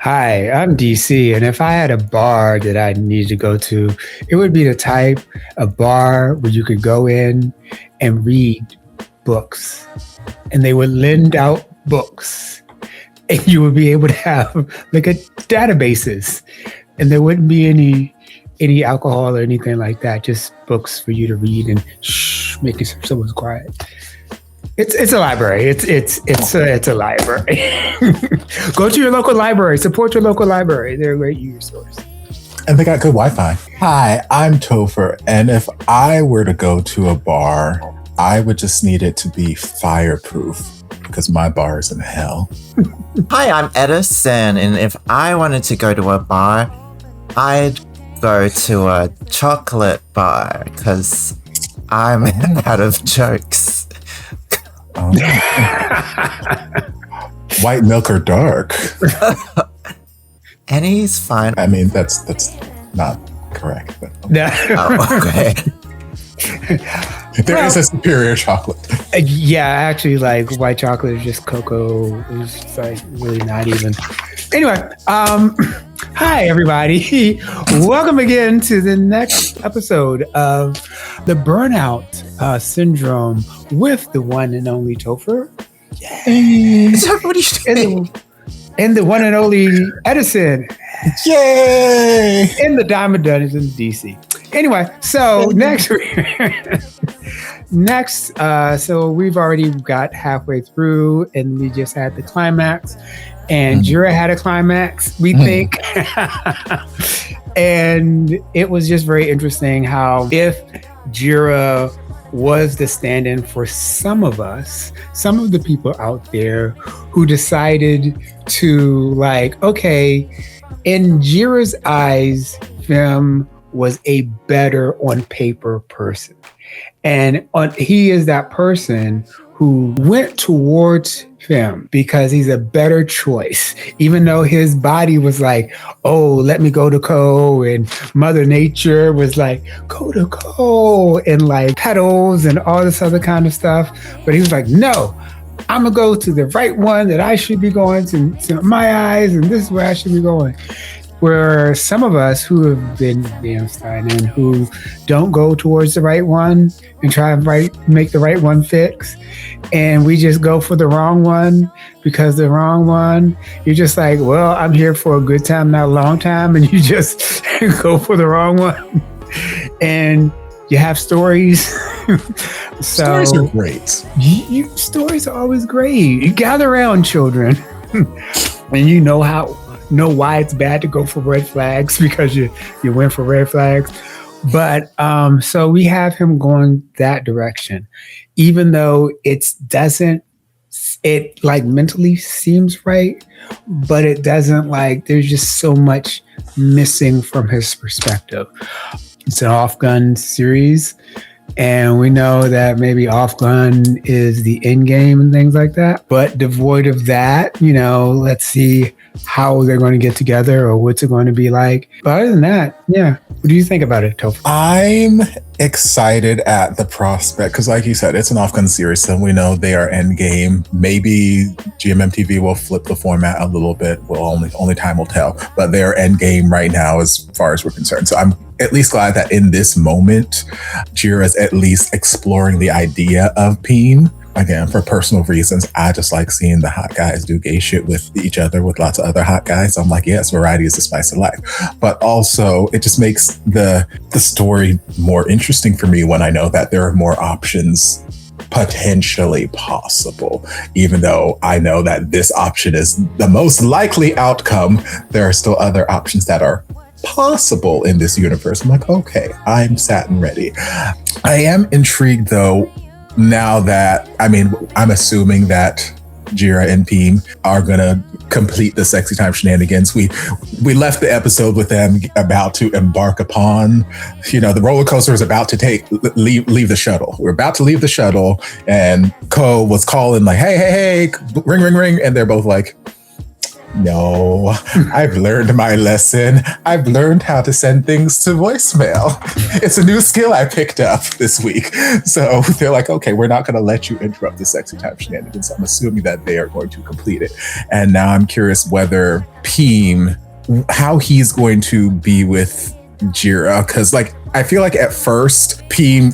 Hi, I'm DC, and if I had a bar that I needed to go to, it would be the type of bar where you could go in and read books, and they would lend out books, and you would be able to have like a databases, and there wouldn't be any alcohol or anything like that, just books for you to read and making sure someone's quiet. It's a library. It's a library. Go to your local library. Support your local library. They're a great resource. And they got good Wi-Fi. Hi, I'm Topher, and if I were to go to a bar, I would just need it to be fireproof because my bar is in hell. Hi, I'm Edison, and if I wanted to go to a bar, I'd go to a chocolate bar because I'm out of jokes. White milk or dark? Any's fine. I mean, that's not correct. But okay. There is a superior chocolate. Yeah, actually, like white chocolate is just cocoa. It's like really not even. Anyway, hi everybody. Welcome again to the next episode of the Burnout Syndrome with the one and only Topher. Yay! And the one and only Edison. Yay! And the Diamond Dunners in DC. Anyway, so so we've already got halfway through and we just had the climax. And Jira had a climax, we think. And it was just very interesting how if Jira was the stand-in for some of us, some of the people out there who decided to like, okay, in Jira's eyes, Femme was a better on paper person. And he is that person who went towards Femme because he's a better choice, even though his body was like, oh, let me go to Co. And Mother Nature was like, go to Co. And like petals and all this other kind of stuff. But he was like, no, I'm gonna go to the right one that I should be going to my eyes. And this is where I should be going. Where some of us who have been Stein and who don't go towards the right one and try and make the right one fix, and we just go for the wrong one because the wrong one, you're just like, well, I'm here for a good time, not a long time, and you just go for the wrong one. And you have stories. Stories are great. Stories are always great. You gather around, children, and you know why it's bad to go for red flags because you went for red flags. But so we have him going that direction, even though it like mentally seems right, but it doesn't, like there's just so much missing from his perspective. It's an OffGun series, and we know that maybe OffGun is the end game and things like that. But devoid of that, let's see how they're going to get together or what's it going to be like. But other than that, yeah. What do you think about it, Topher? I'm excited at the prospect because, like you said, it's an OffGun series, so we know they are end game. Maybe GMMTV will flip the format a little bit. Well, only time will tell. But they're end game right now, as far as we're concerned. So I'm at least glad that in this moment, Jira is at least exploring the idea of peen. Again, for personal reasons, I just like seeing the hot guys do gay shit with each other with lots of other hot guys. So I'm like, yes, variety is the spice of life. But also, it just makes the story more interesting for me when I know that there are more options potentially possible. Even though I know that this option is the most likely outcome, there are still other options that are possible in this universe. I'm like, okay, I'm sat and ready. I am intrigued though, now that, I'm assuming that Jira and Peen are gonna complete the sexy time shenanigans. We left the episode with them about to embark upon, the roller coaster is about to leave the shuttle. We're about to leave the shuttle, and Co was calling like, hey, ring, ring, ring, and they're both like, No, I've learned my lesson. I've learned how to send things to voicemail. It's a new skill I picked up this week. So they're like, okay, we're not going to let you interrupt the sexy time shenanigans. I'm assuming that they are going to complete it. And now I'm curious whether how he's going to be with Jira, because like I feel like at first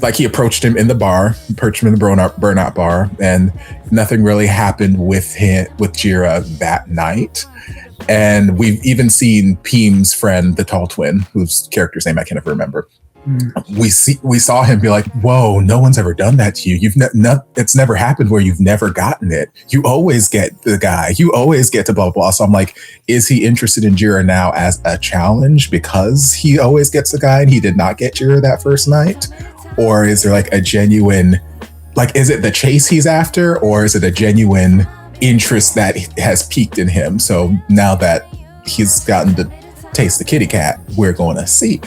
like he approached him in the bar, approached him in the burnout bar, and nothing really happened with Jira that night. And we've even seen Peem's friend, the tall twin, whose character's name I can never remember. We saw him be like, whoa, no one's ever done that to you. It's never happened where you've never gotten it. You always get the guy. You always get to blah, blah, blah. So I'm like, is he interested in Jira now as a challenge because he always gets the guy and he did not get Jira that first night? Or is there like a genuine, like, is it the chase he's after, or is it a genuine interest that has peaked in him? So now that he's gotten to taste the kitty cat, we're going to see.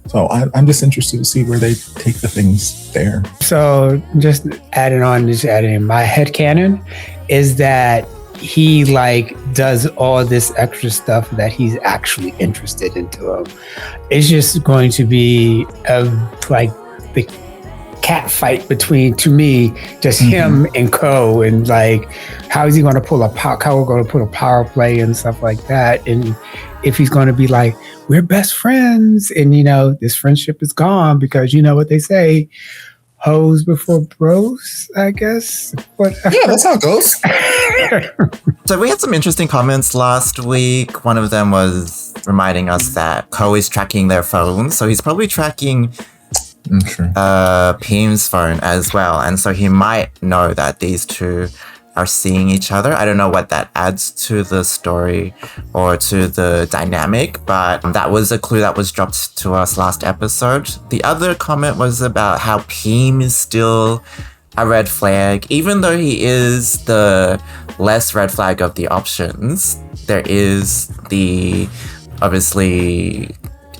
So I'm just interested to see where they take the things there. So just adding in, my headcanon is that he like does all this extra stuff that he's actually interested into him. It's just going to be like the cat fight between, to me, just him and Co, and like how is he going to pull a power play and stuff like that, and if he's going to be like, we're best friends, and this friendship is gone because you know what they say, hoes before bros, I guess. Whatever. Yeah, that's how it goes. So we had some interesting comments last week. One of them was reminding us that Co is tracking their phone, so he's probably tracking Peem's phone as well, and so he might know that these two are seeing each other. I don't know what that adds to the story or to the dynamic, but that was a clue that was dropped to us last episode. The other comment was about how Peem is still a red flag, even though he is the less red flag of the options. There is the obviously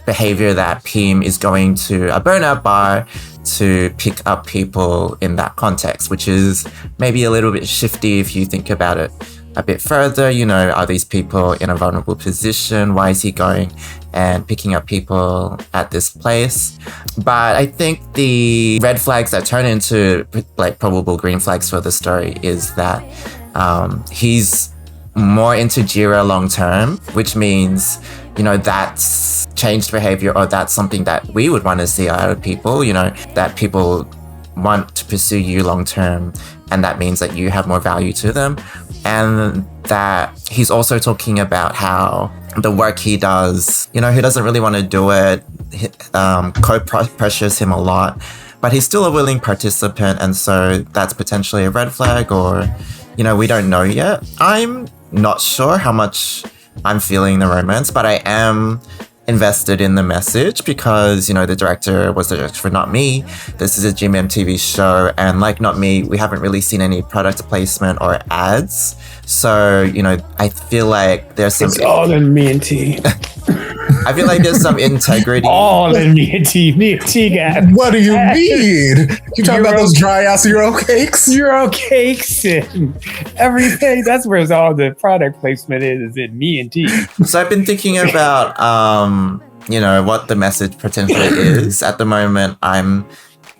behavior that Peem is going to a burnout bar to pick up people in that context, which is maybe a little bit shifty if you think about it a bit further. Are these people in a vulnerable position? Why is he going and picking up people at this place? But I think the red flags that turn into like probable green flags for the story is that he's more into Jira long term, which means that's changed behavior, or that's something that we would want to see out of people, that people want to pursue you long term, and that means that you have more value to them. And that he's also talking about how the work he does, he doesn't really want to do it. Co pressures him a lot, but he's still a willing participant, and so that's potentially a red flag, or we don't know yet. I'm not sure how much I'm feeling the romance, but I am invested in the message because, the director was the director for Not Me. This is a GMMTV show, and like Not Me, we haven't really seen any product placement or ads. So, I feel like there's some... It's all in me and T. I feel like there's some integrity. All in me and T, guys. What do you mean? You talking about those dry ass Euro cakes? Euro cakes and everything. That's where all the product placement is in me and T. So I've been thinking about, what the message potentially is. At the moment, I'm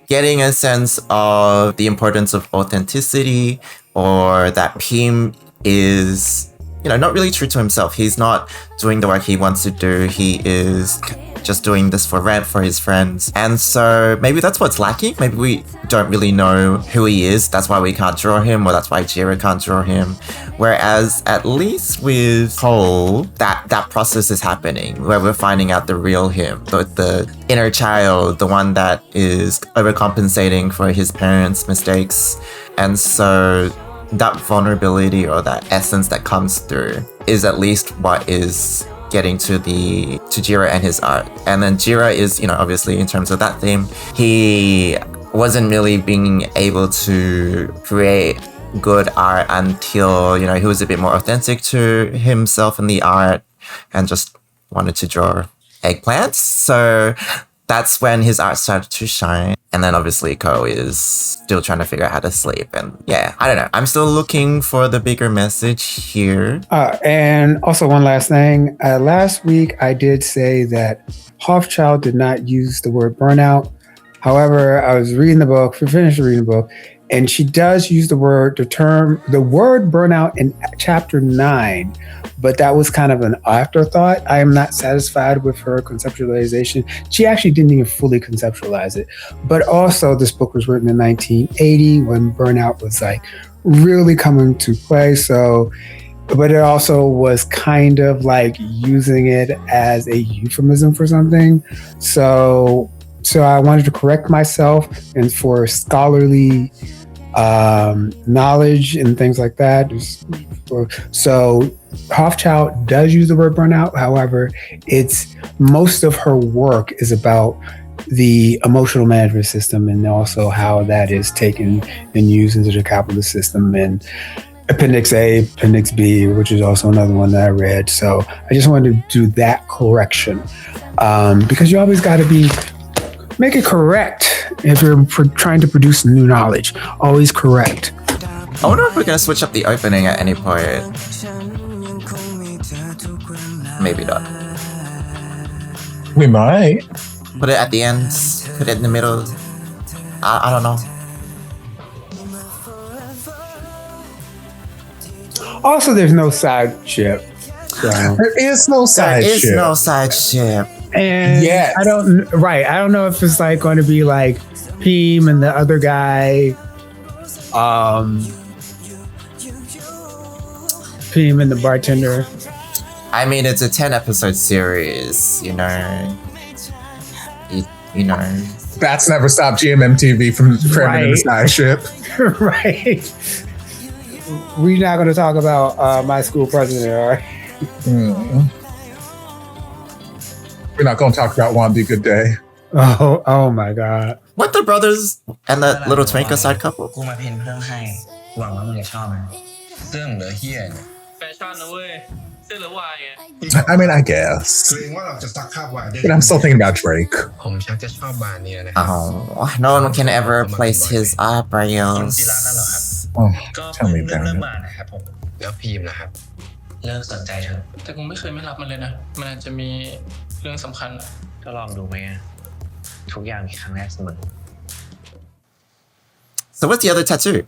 getting a sense of the importance of authenticity, or that Peem is not really true to himself. He's not doing the work he wants to do. He is just doing this for rent, for his friends. And so maybe that's what's lacking. Maybe we don't really know who he is. That's why we can't draw him, or that's why Jira can't draw him. Whereas at least with Cole, that process is happening, where we're finding out the real him, the inner child, the one that is overcompensating for his parents' mistakes. And so that vulnerability, or that essence that comes through, is at least what is getting to Jira and his art. And then Jira is, obviously in terms of that theme, he wasn't really being able to create good art until, he was a bit more authentic to himself in the art and just wanted to draw eggplants. So that's when his art started to shine. And then obviously Ko is still trying to figure out how to sleep. And yeah, I don't know. I'm still looking for the bigger message here. And also one last thing. Last week, I did say that Hoffchild did not use the word burnout. However, I was reading the book, finished reading the book, and she does use the word burnout in chapter 9, but that was kind of an afterthought. I am not satisfied with her conceptualization. She actually didn't even fully conceptualize it. But also, this book was written in 1980 when burnout was like really coming to play. So, but it also was kind of like using it as a euphemism for something. So I wanted to correct myself, and for scholarly knowledge and things like that. So Hoffchild does use the word burnout. However, it's most of her work is about the emotional management system and also how that is taken and used into the capitalist system, and Appendix A, Appendix B, which is also another one that I read. So I just wanted to do that correction because you always got to make it correct if you're trying to produce new knowledge. Always correct. I wonder if we're gonna switch up the opening at any point. Maybe not. We might. Put it at the end. Put it in the middle. I don't know. Also, there's no side ship. So. There is no side ship. There is no side ship. And yes. I don't know if it's like going to be like Peem and the other guy, Peem and the bartender. I mean, it's a 10-episode series, you know. You know. That's never stopped GMMTV from cramming in the side ship. Right. We're not going to talk about my school president, all right? We're not going to talk about One Be Good Day. Oh my God. What, the brothers and that little twinkle side couple? กูมาเพ้นเพิ่มให้หวังว่ามึงจะชอบมันเสื้อมึงเหลือเหี้ยเนี่ย แฟชั่นนะเว้ยเสื้อเหลือวายไง I mean, I guess. เกรงว่าเราจะซักคราบวายได้ But I'm still thinking about Drake. ผมชักจะชอบบาร์นี้นะ Oh, no one can ever replace his eyebrows. ที่ร้านนั่นเหรอครับ Oh, ก็ tell me เลิ about ก it. มานะครับผมแล้วพีมนะครับเลิกสนใจเถอะ แต่กูไม่เคยไม่รับมันเลยนะมันอาจจะมีเรื่องสำคัญ ก็ลองดูไหมอะทุกอย่างมีครั้งแรกเสมอ So what's the other tattoo?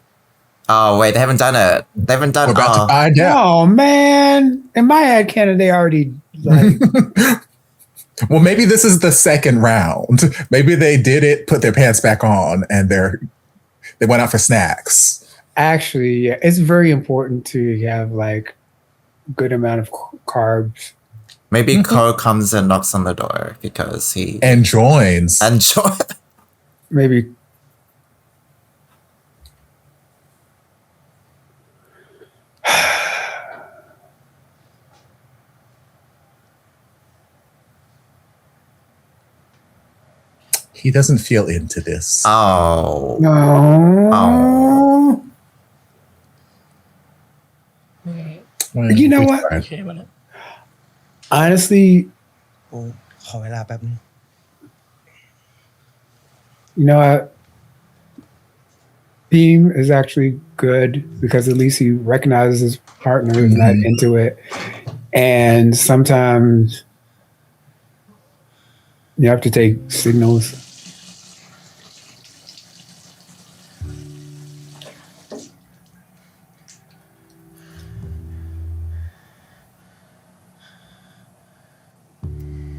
Oh, wait, they haven't done it. They haven't done We're about to find out. Oh man. In my head canon, they already like Well, maybe this is the second round. Maybe they did it, put their pants back on, and they went out for snacks. actually, yeah, it's very important to have like good amount of carbs. Maybe Ko comes and knocks on the door because he And joins. Maybe. He doesn't feel into this. Oh. No. Well, You know we what? tried. โอเคมันย Honestly, กูขอเวลาแป๊บนึง you know what? Theme is actually good because at least he recognizes his partner is not into it. And sometimes you have to take signals.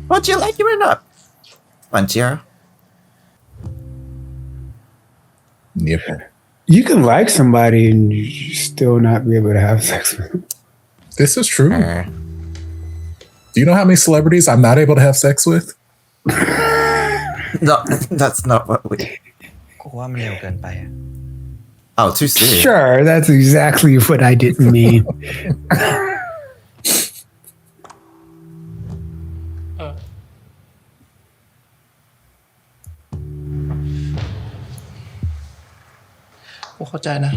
Would you like it or not? Manjira? Yep. You can like somebody and you still not be able to have sex with them. This is true. Uh, Do you know how many celebrities I'm not able to have sex with? no, that's not what we... กูว่ามันเร็วเกินไปอะ Oh, too soon. Sure, that's exactly what I didn't mean. กูเข้าใจนะ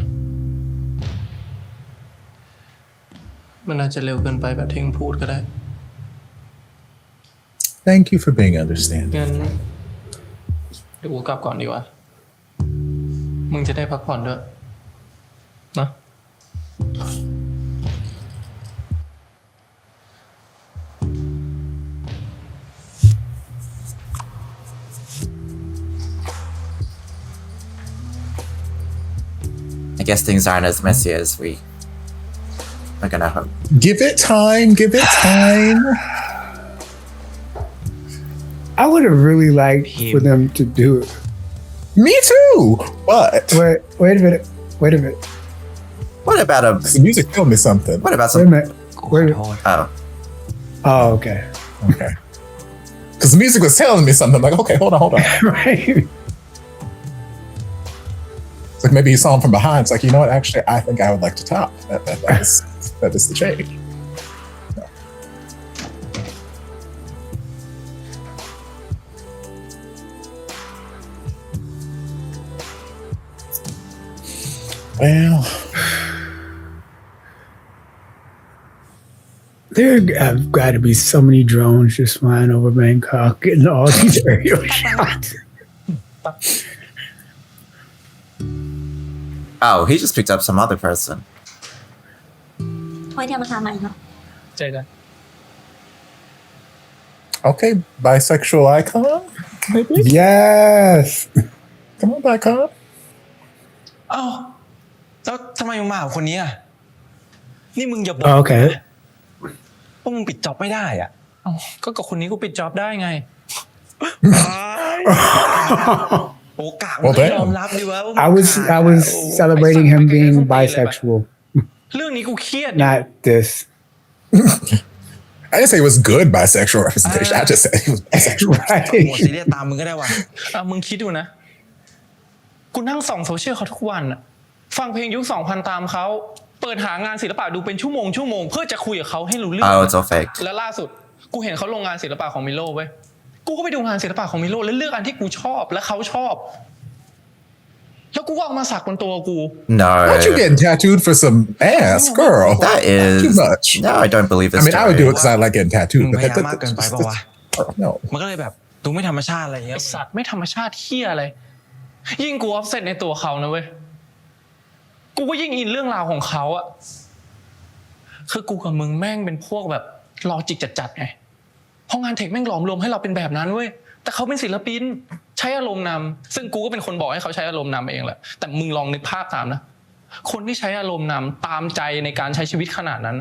มันอาจจะเร็วเกินไปแบบที่มึงพูดก็ได้ Thank you for being understanding. งั้น เดี๋ยวกูกลับก่อนดีกว่ามึงจะได้พักผ่อนด้วยนะ I guess things aren't as messy as we are gonna hope. Give it time. Give it time. I would have really liked for them to do it. Me too. But Wait a minute. Wait a minute. What about the music told me something. What about Wait a some? minute. กูขอโทษ Oh, Oh, okay. Okay. Because the music was telling me something. I'm like, okay, hold on. Right. It's like maybe he saw him from behind. It's like, you know what? Actually, I think I would like to top. That is the change. Well, There have got to be so many drones just flying over Bangkok getting all these aerial shots. oh, he just picked up some other person. ไว้เดี๋ยวมาหาใหม่เนาะ เจอกัน okay, bisexual icon, maybe. Yes. Come on, icon. อ้าวแล้วทำไมมึงมากับคนนี้อ่ะนี่มึงอย่าบอก Oh, okay. ว่ามึงปิดจ็อบไม่ได้อ่ะ เอ้าก็กับคนนี้กูปิดจ็อบได้ไง โอ้กาก Well, มึง damn. ยอมรับดิวะว่ามึง I was celebrating him being bisexual, เรื่องนี้กูเครียด not this. I didn't say it was good bisexual representation. I just said he was bisexual. โห Right. ซีเรียสตามมึงก็ได้ว่ะ มึงคิดดูนะ กูนั่งส่องโซเชียลเขาทุกวันอะฟังเพลงยุค 2000 ตามเขา เปิดหางานศิลปะดูเป็นชั่วโมงเพื่อจะคุยกับเขาให้รู้เรื่อง Oh, it's all fake. และล่าสุด กูเห็นเขาลงงานศิลปะของมิโลเว้ย กูก็ไปดูงานศิลปะของมิโลแล้วเลือกอันที่กูชอบและเขาชอบ แล้วกูก็เอามาสักบนตัวกู No, What you getting tattooed for some ass, girl? that is too much. No, I don't believe this. I mean, I would do it story. because I like getting tattooed, but มึงพยายามมากเกินไปปะวะ no. มันก็เลยแบบดูไม่ธรรมชาติอะไรอย่างเงี้ ไอย สัตว์ไม่ธรรมชาติเฮียอะไร ยิ่งกูออฟเซ็ตในตัวเขานะเว้ย กูก็ยิ่งอินเรื่องราวของเขาอะคือกูกับมึงแม่งเป็นพวกแบบลอจิกจัดๆไงเพราะงานเทคแม่งหลอมรวมให้เราเป็นแบบนั้นเว้ย แต่เขาเป็นศิลปินใช้อารมณ์นำซึ่งกูก็เป็นคนบอกให้เขาใช้อารมณ์นำเองแหละ แต่มึงลองนึกภาพตามนะ คนที่ใช้อารมณ์นำตามใจในการใช้ชีวิตขนาดนั้น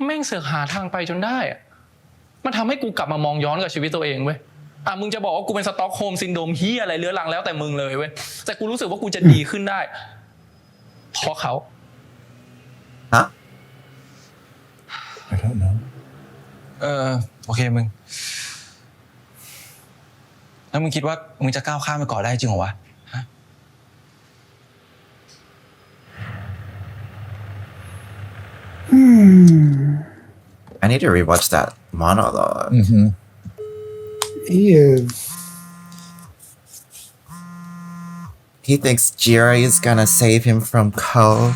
แม่งเสือกหาทางไปจนได้อะมันทำให้กูกลับมามองย้อนกับชีวิตตัวเองเว้ย มึงจะบอกว่ากูเป็นสต็อกโฮล์มซินโดรมเฮียอะไรเรื้อรังแล้วแต่มึงเลยเว้ย แต่กูรู้สึกว่ากูจะดีขึ้นได้เพราะเขา Huh? I don't know. โอเคมึงแล้วมึงคิดว่ามึงจะก้าวข้ามไปก่อนได้จริงเหรอวะ I need to rewatch that monologue. Mm-hmm. He is. He thinks Jira is gonna save him from Ko.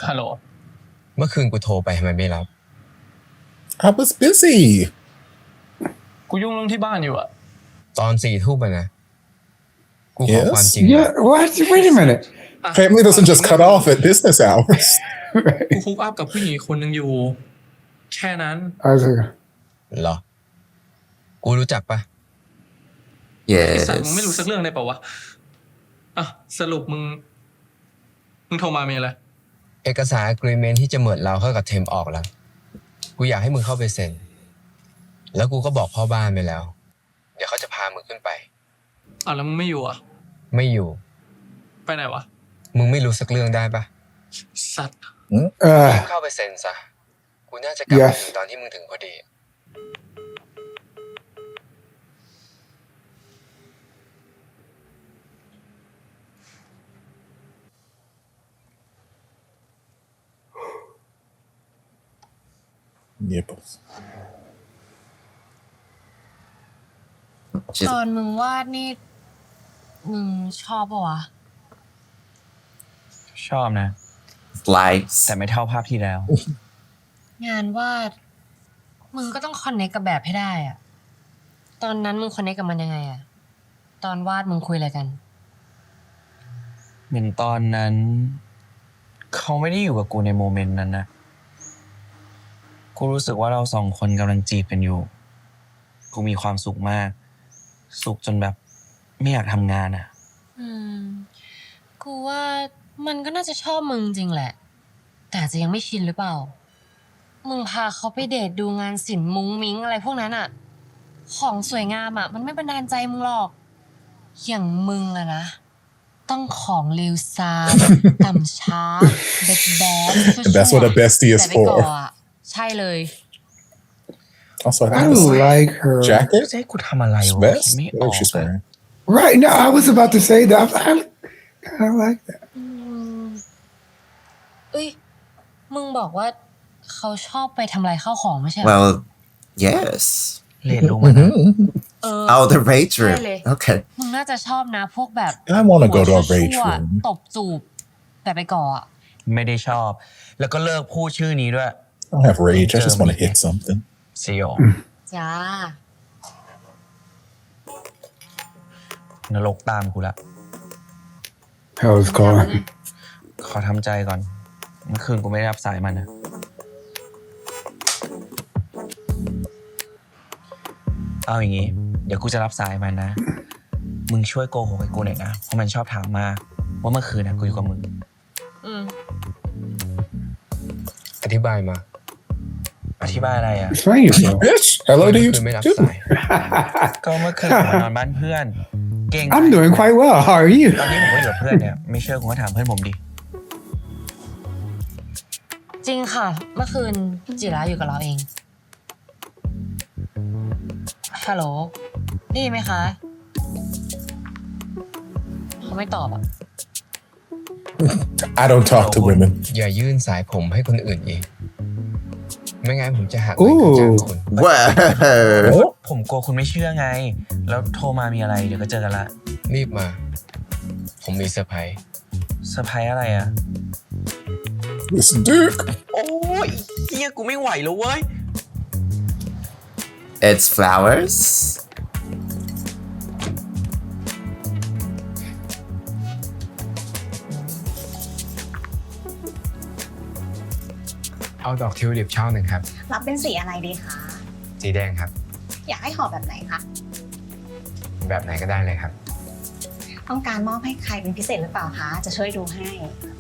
Hello เมื่อคืนกูโทรไปทำไมไม่รับ I was busy. กูยุ่งเรื่องที่บ้านอยู่อะ ตอน4 ทุ่มนะกูขอ Yes? ความจริง Yeah. What? Wait a minute. Family doesn't just cut off at business hours. กูคุกอัพกับผู้หญิงคนหนึ่งอยู่ แค่นั้น I was like, เหรอ กูรู้จักปะ ไอ้สัตว์มึงไม่รู้ Yes. สักเรื่องเลยเปล่าวะสรุปมึงโทรมามีอะไร เอกสาร agreement ที่จะเหมือนเราเข้ากับเทมออกแล้ว กูอยากให้มึงเข้าไปเซ็น แล้วกูก็บอกพ่อบ้านไปแล้ว เดี๋ยวเขาจะพามึงขึ้นไป แล้วมึงไม่อยู่อะ ไม่อยู่ ไปไหนวะ มึงไม่รู้สักเรื่องได้ปะ สัตว์ เข้าไปเซ็นซะ กูน่าจะกลับมาถึงตอนที่มึงถึงพอดี Nipples. ตอนมึงวาดนี่มึงชอบปะวะ ชอบนะ likes แต่ไม่เท่าภาพที่แล้ว งานวาดมึงก็ต้องคอนเนคกับแบบให้ได้อะตอนนั้นมึงคอนเนคกับมันยังไงอะตอนวาดมึงคุยอะไรกัน เหมือนตอนนั้น เขาไม่ได้อยู่กับกูในโมเมนต์นั้นนะกูรู้สึกว่าเราสองคนกำลังจีบกันอยู่กูมีความสุขมาก สุขจนแบบไม่อยากทำงานอ่ะ กูว่ามันก็น่าจะชอบมึงจริงแหละ แต่อาจจะยังไม่ชินหรือเปล่า มึงพาเขาไปเดทดูงานศิลป์มุ้งมิ้งอะไรพวกนั้นอะของสวยงามอะมันไม่บันดาลใจมึงหรอก อย่างมึงอะนะ ต้องของเลวซามต่ำช้าแบดแบด That's what a bestie is แต่ไปก่อ for. อะใช่เลย Also, I I got this like her. jacket. จะให้กูทำอะไร It's วะ best. ไม่อ What อ is ก she's อะ wearing? Right. No, I was about to say that. I like that. เอ้ย มึงบอกว่าเขาชอบไปทำลายข้าวของไม่ใช่เหรอ well yes เรียนรู้มานะ oh the rage ใช่ room เลย okay มึงน่าจะชอบนะพวกแบบ I wanna go to a หัว rage ชั่ว room. ๆตบจูบแต่ไปก่ออะ ไม่ได้ชอบ แล้วก็เลิกพูดชื่อนี้ด้วย I don't have rage. I just want to hit something. สยอง จ้าน รกตามกูละ Hell's calling. ขอทำใจก่อนเมื่อคืนกูไม่ได้รับสายมันนะเอาอย่างงี้ เดี๋ยวกูจะรับสายมันนะ มึงช่วยโกหกให้กูหน่อยนะ เพราะมันชอบถามมากว่าเมื่อคืนนะกูอยู่กับมึง อธิบายมา อธิบายอะไรอ่ะ Explain yourself. Bitch, hello to you คือไม่รับ too. สาย ก็เมื่อคืนผมมานอนบ้านเพื่อน เก่ง I'm doing quite well. How are you? ตอนนี้ผมก็อยู่กับเพื่อนเนี่ย ไม่เชื่อคุณก็ถามเพื่อนผมดิ จริงค่ะ เมื่อคืนจิระอยู่กับเราเอง ฮัลโหลได้ยินไหมคะ เขาไม่ตอบอ่ะ I don't talk to women. อย่ายื่นสายผมให้คนอื่นอีก ไม่งั้นผมจะหักเงินค่าจ้างคุณ wow ผมกลัวคุณไม่เชื่อไง แล้วโทรมามีอะไร เดี๋ยวก็เจอกันละ รีบมา ผมมีเซอร์ไพรส์ เซอร์ไพรส์อะไรอ่ะ This dick. โอ้ยเฮียกูไม่ไหวแล้วเว้ย it's flowers เอาดอกทิวลิปช่อหนึ่งครับ รับเป็นสีอะไรดีคะ สีแดงครับ อยากให้ห่อแบบไหนคะ แบบไหนก็ได้เลยครับ ต้องการมอบให้ใครเป็นพิเศษหรือเปล่าคะ จะช่วยดูให้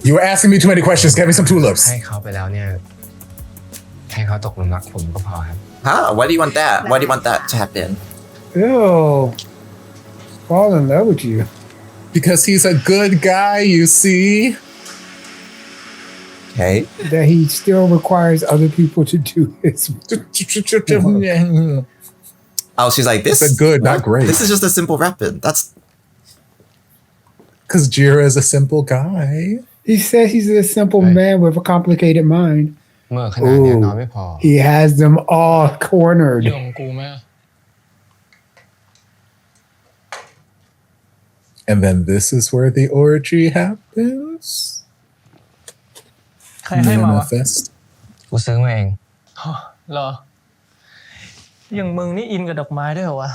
You were asking me too many questions. Get me some tulips. ให้เขาไปแล้วเนี่ย ให้เขาตกหลุมรักผมก็พอครับ huh why do you want that why do you want that to happen Ew. Fall in love with you. Because he's a good guy, you see. okay That he still requires other people to do his. oh she's like this It's a good, not great. this is just a simple rapid that's Because Jira is a simple guy. He says he's a simple Right. man with a complicated mind. เมื่อขนาดเนี้ยนอนไม่พอ He has them all cornered. เรื่องของกูไหม And then this is where the orgy happens. ใครให้มาวะ Manifest. กูซื้อมาเอง เหรอ อย่างมึงนี่อินกับดอกไม้ด้วยเหรอวะ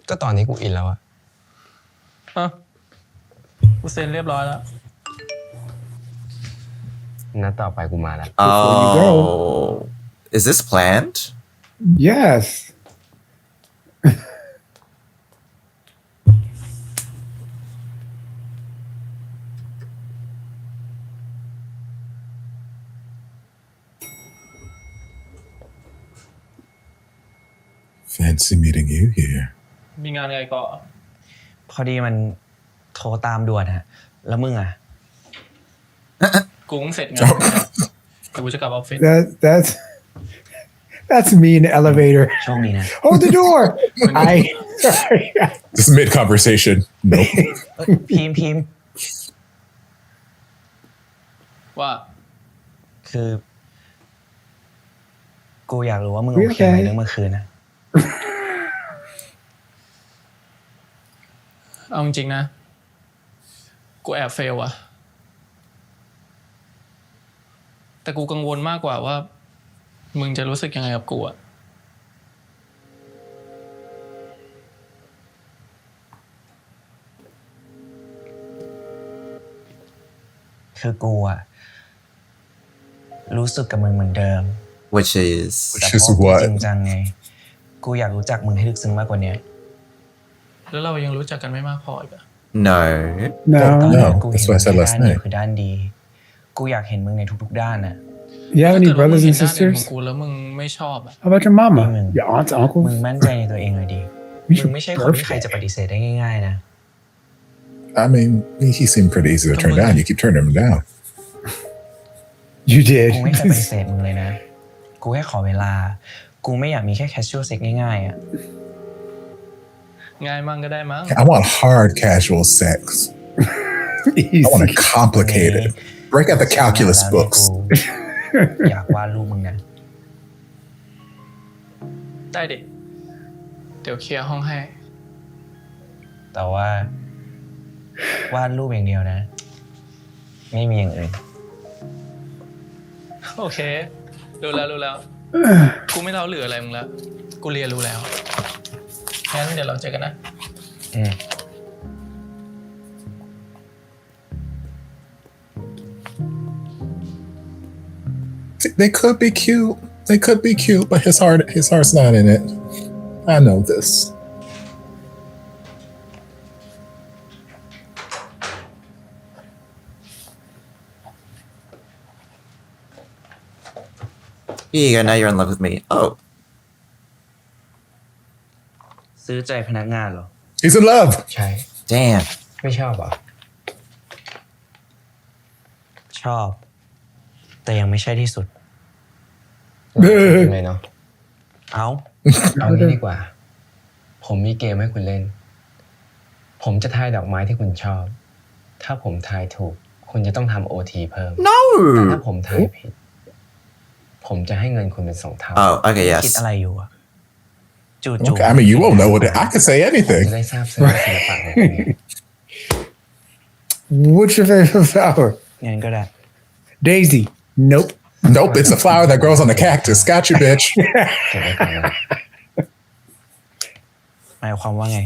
ก็ตอนนี้กูอินแล้วอะ อ่ะกูเซ็นเรียบร้อยแล้ว นัดต่อไปกูมาแล้ว oh is this planned Yes. Fancy meeting you here. มีงานอะไรก่อนพอดีมันโทรตามด่วนฮะ แล้วมึงอ่ะ กูเพิ่งเสร็จงานแต่กูจะกลับออฟฟิศ That's me in the elevator. โชคดีนะ Hold the door. Sorry. Just mid conversation. Nope. พิมพ์ว่า คือ กูอยากรู้ว่ามึงโอเคไหมเรื่องเมื่อคืนนะ เอาจริงๆนะ กูแอบเฟลอะ แต่กูกังวลมากกว่าว่ามึงจะรู้สึกยังไงกับกูอะคือกูอะรู้สึกกับมึงเหมือนเดิม which is แต่พอกูจริงจังไงกูอยากรู้จักมึงให้ลึกซึ้งมากกว่านี้ แล้วเรายังรู้จักกันไม่มากพออีกอะ no ตอน No. นี้กูเห็น That's why I said มึง last ด้านเดียว night. คือด้านดี กูอยากเห็นมึงในทุกๆด้านน่ะ You have ถ้า any เกิดว่ามึง brothers เห็ and นด้านอื่นขอ sisters? งกูแล้วมึงไม่ชอบอะ How about your mama? Amen. Your aunts, มึง uncles? มั่นใจในตัวเองเลยดิ You มึง should ไม่ใช่คนที่ใคร perfect. จะปฏิเสธได้ง่ายๆนะ I mean, he seemed pretty easy to turn down. You keep turning him down. You did. กูไม่เคยปฏิเสธมึงเลยนะ กูแค่ขอเวลา กูไม่อยากมีแค่ casual sex ง่ายๆอ่ะ ง่ายมั่งก็ได้มั้ง I want hard casual sex. I want it complicated. Break out the calculus แล้ว books. กูอยากวาดรูปมึงนะ ได้ดิ เดี๋ยวเคลียร์ห้องให้ แต่ว่าวาดรูปอย่างเดียวนะ ไม่มีอย่างอื่น โอเค รู้แล้ว กูไม่เล่าเหลืออะไรมึงแล้ว กูเรียนรู้แล้ว งั้นเดี๋ยวเราเจอกันนะ They could be cute. They could be cute, but his heart's not in it. I know this. Here you go, now you're in love with me. Oh, ซื้อใจพนักงานเหรอ He's in love. ใช่ damn. ไม่ชอบเหรอ ชอบ แต่ยังไม่ใช่ที่สุด เลยเนาะ เอา เอางี้ดีกว่า ผมมีเกมให้คุณเล่น ผมจะทายดอกไม้ที่คุณชอบ ถ้าผมทายถูก คุณจะต้องทำ OT เพิ่ม No. แต่ถ้าผมทายผิด ผมจะให้เงินคุณเป็น2 เท่า Oh, okay, คิด yes. อะไรอยู่อะจู่ Okay, I mean, you won't know what I can say จะ anything. ได้ทราบซึ้งในศิลปะของคุณไง What's your favorite flower? งั้นก็ได้ Daisy. Nope. Nope, it's a flower that grows on the cactus. Got you, bitch. เก็บไว้ก่อนนะ หมายความว่าไง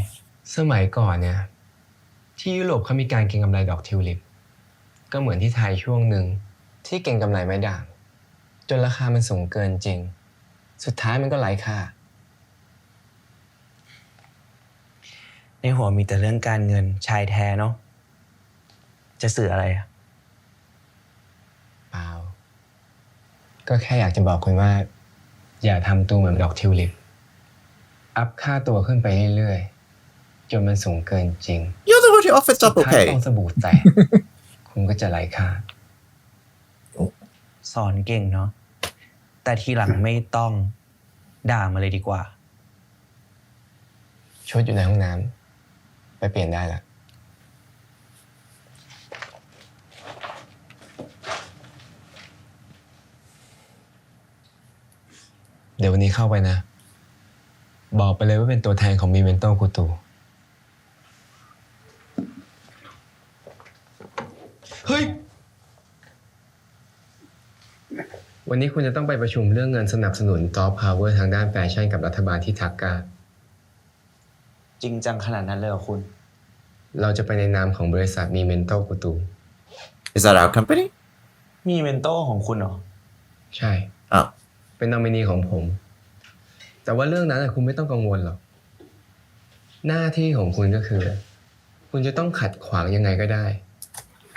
สมัยก่อนเนี่ย ที่ยุโรปเขามีการเก็งกำไรดอกทิวลิป ก็เหมือนที่ไทยช่วงหนึ่งที่เก็งกำไรไม้ด่าง จนราคามันสูงเกินจริง สุดท้ายมันก็ไร้ค่า ในหัวมีแต่เรื่องการเงินชายแท้เนาะ จะสื่ออะไรอะ เปล่า ก็แค่อยากจะบอกคุณว่า อย่าทำตัวเหมือนดอกทิวลิป อัพค่าตัวขึ้นไปเรื่อยๆ จนมันสูงเกินจริง You're the one who offered สุด double ท้าย pay. ต้องสบู่แตก คุณก็จะไร้ค่า สอนเก่งเนาะ แต่ทีหลังไม่ต้องด่ามาเลยดีกว่า ชุดอยู่ในห้องน้ำไปเปลี่ยนได้ละเดี๋ยววันนี้เข้าไปนะ บอกไปเลยว่าเป็นตัวแทนของมีเมนโต้กูตู เฮ้ย วันนี้คุณจะต้องไปประชุมเรื่องเงินสนับสนุนซอฟต์พาวเวอร์ทางด้านแฟชั่นกับรัฐบาลที่ทักกา จริงจังขนาดนั้นเลยเหรอคุณ เราจะไปในนามของบริษัทมีเมนโต้กูตู Is that our company? มีเมนโต้ของคุณเหรอ ใช่ Oh. เป็นนอมินีของผม แต่ว่าเรื่องนั้นคุณไม่ต้องกังวลหรอก หน้าที่ของคุณก็คือ คุณจะต้องขัดขวางยังไงก็ได้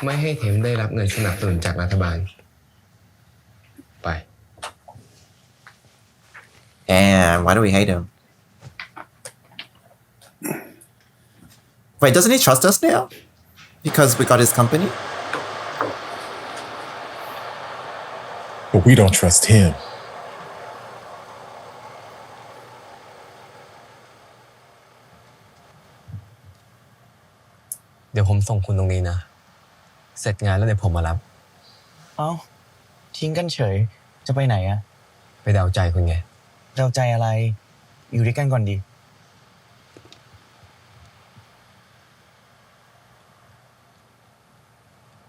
ไม่ให้เทมได้รับเงินสนับสนุนจากรัฐบาล ไป And why do we hate him? Wait, doesn't he trust us now? Because we got his company? But we don't trust him. เดี๋ยวผมส่งคุณตรงนี้นะ เสร็จงานแล้วเดี๋ยวผมมารับ เอ้า ทิ้งกันเฉย จะไปไหนอะ ไปเดาใจคุณไง เดาใจอะไร อยู่ด้วยกันก่อนดี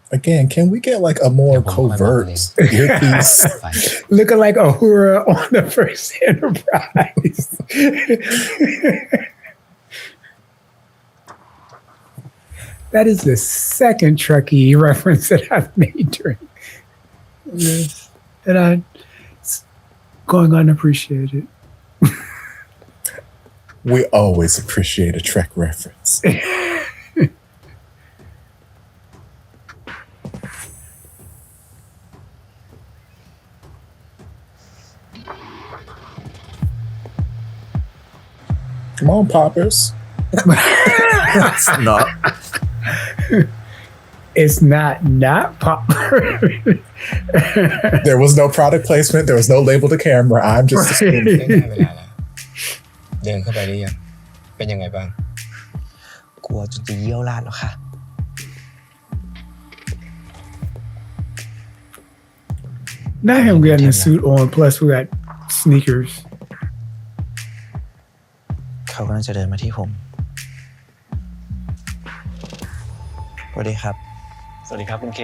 Again, can we get like a more covert earpiece? Looking like Uhura on the first Enterprise. That is the second Trekkie reference that I've made during this, and it's going unappreciated. We always appreciate a Trek reference. Come on, poppers. It's not. It's not popper. There was no product placement. There was no label to camera. I'm just assuming. ได้เวลาแล้วเดินเข้าไปได้ยังเป็นยังไงบ้าง กลัวจนจะเยี่ยวราดแล้วค่ะ Not him getting a suit on. Plus, we got sneakers. เขากำลังจะเดินมาที่ผมสวัสดีครับ สวัสดีครับคุณเค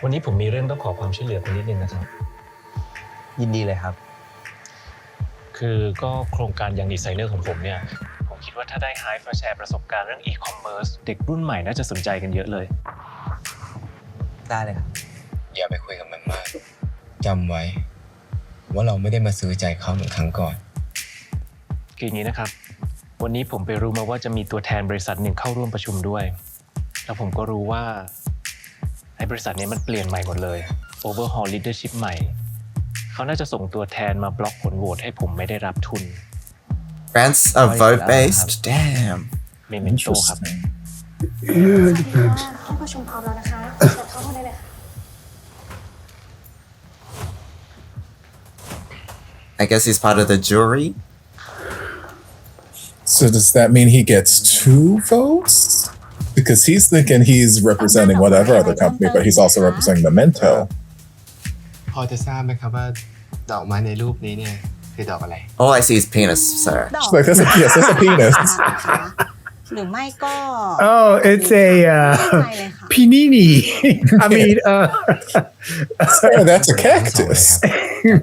วันนี้ผมมีเรื่องต้องขอความช่วยเหลือคุณนิดนึงนะครับ ยินดีเลยครับ คือก็โครงการยังดีไซเนอร์ของผมเนี่ย ผมคิดว่าถ้าได้ไฮฟ์มาแชร์ประสบการณ์เรื่องอีคอมเมิร์ซเด็กรุ่นใหม่น่าจะสนใจกันเยอะเลย ได้เลยครับ อย่าไปคุยกับมันมากจำไว้ว่าเราไม่ได้มาซื้อใจเขาเหมือนครั้งก่อน คืออย่างนี้นะครับ วันนี้ผมไปรู้มาว่าจะมีตัวแทนบริษัทหนึ่งเข้าร่วมประชุมด้วย แล้วผมก็รู้ว่าไอ้บริษัทนี้มันเปลี่ยนใหม่หมดเลย Overhaul Leadership ใหม่ เขาน่าจะส่งตัวแทนมาบล็อกผลโหวตให้ผมไม่ได้รับทุน Grants are vote based. Damn. เมเมนโตครับ Yeah, it depends. ห้องประชุมพร้อมแล้วนะคะเข้าห้องได้เลยค่ะ I guess he's part of the jury. So does that mean he gets 2 votes? Because he's thinking he's representing whatever other company, but he's also representing Memento. พอจะทราบไหมครับว่าดอกไม้ในรูปนี้เนี่ยคือดอกอะไร All I see is penis, sir. She's like, that's a penis. หรือไม่ก็ Oh, it's a ไม่เลยค่ะ panini. I mean, Sir, that's a cactus.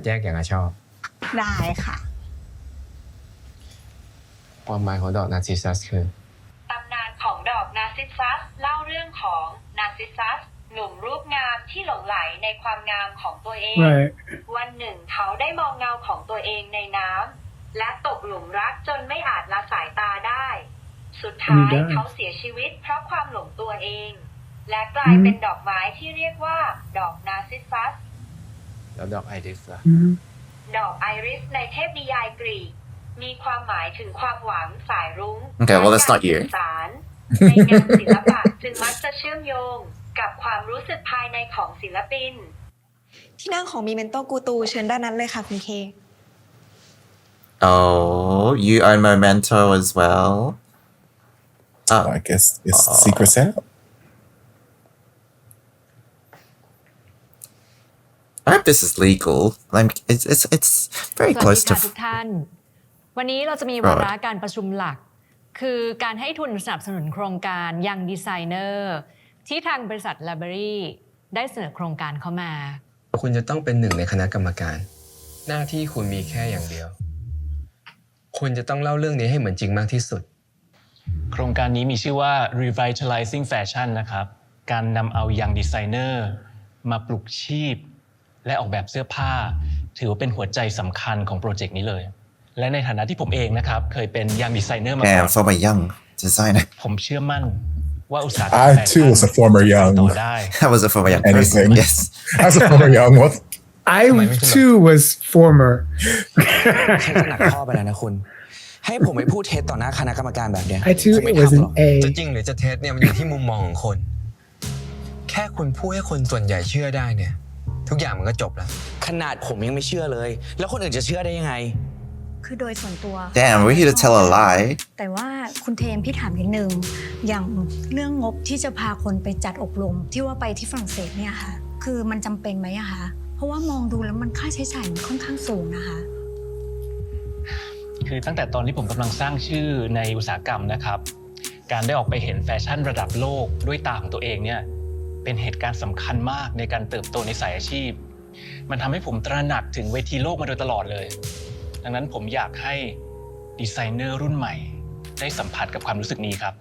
แยกอย่างชอบ ได้ค่ะ ความหมายของดอกนาร์ซิสซัสคือ ตำนานของดอกนาร์ซิสซัสเล่าเรื่องของนาร์ซิสซัสหนุ่มรูปงามที่หลงไหลในความงามของตัวเอง right. วันหนึ่งเขาได้มองเงาของตัวเองในน้ำและตกหลุมรักจนไม่อาจละสายตาได้ สุดท้ายเขาเสียชีวิตเพราะความหลงตัวเอง และกลายเป็นดอกไม้ที่เรียกว่าดอกนาร์ซิสซัส แล้วดอกไอริสล่ะ ดอกไอริสในเทพนิยายกรีกมีความหมายถึงความหวังสายรุ้ง Okay, well, that's not you. สารในงานศิลปะจึงมักจะเชื่อมโยงกับความรู้สึกภายในของศิลปิน ที่นั่งของมีเมนโตกูตูเชิญด้านนั้นเลยค่ะคุณเค Oh, you own Memento as well? Oh, I guess it's secret's out. I hope this is legal. Like, it's very สวัส close ดี to. ค่ะทุกท่าน วันนี้เราจะมีวาระการประชุมหลัก คือการให้ทุนสนับสนุนโครงการยังดีไซเนอร์ที่ทางบริษัท Library ได้เสนอโครงการเข้ามา คุณจะต้องเป็นหนึ่งในคณะกรรมการ หน้าที่คุณมีแค่อย่างเดียว คุณจะต้องเล่าเรื่องนี้ให้เหมือนจริงมากที่สุด โครงการนี้มีชื่อว่า Revitalizing Fashion นะครับ การนำเอายังดีไซเนอร์มาปลุกชีพ และออกแบบเสื้อผ้า ถือว่าเป็นหัวใจสำคัญของโปรเจกต์นี้เลย และในฐานะที่ผมเองนะครับ เคยเป็นยังดีไซเนอร์มาก่อน Damn, from a young designer. ผมเชื่อมั่นว่าอุตสาหกรรม I too was a former young ต่อได้ I was a former young person. anything. Yes. I was a former young one. I too was former. ใช้ขนาดข้อไปแล้วนะคุณ ให้ผมไปพูดเท็จต่อหน้าคณะกรรมการแบบเนี้ย I too ผมไม่ was ทำหร an อก A. จะจริงหรือจะเท็จเนี่ยมันอยู่ที่มุมมองของคน แค่คุณพูดให้คนส่วนใหญ่เชื่อได้เนี่ย ทุกอย่างมันก็จบแล้ว ขนาดผมยังไม่เชื่อเลย แล้วคนอื่นจะเชื่อได้ยังไง คือโดยส่วนตัว Damn, we're here to tell a lie. แต่ว่าคุณเทมพี่ถามนิดนึง อย่างเรื่องงบที่จะพาคนไปจัดอบรมที่ว่าไปที่ฝรั่งเศสเนี่ยค่ะ คือมันจำเป็นไหมอะคะ เพราะว่ามองดูแล้วมันค่าใช้จ่ายมันค่อนข้างสูงนะคะ คือตั้งแต่ตอนที่ผมกำลังสร้างชื่อในอุตสาหกรรมนะครับ การได้ออกไปเห็นแฟชั่นระดับโลกด้วยตาของตัวเองเนี่ย เป็นเหตุการณ์สำคัญมากในการเติบโตในสายอาชีพมันทำให้ผมตระหนักถึงเวทีโลกมาโดยตลอดเลยดังนั้นผมอยากให้ดีไซเนอร์รุ่นใหม่ได้สัมผัสกับความรู้สึกนี้ครับ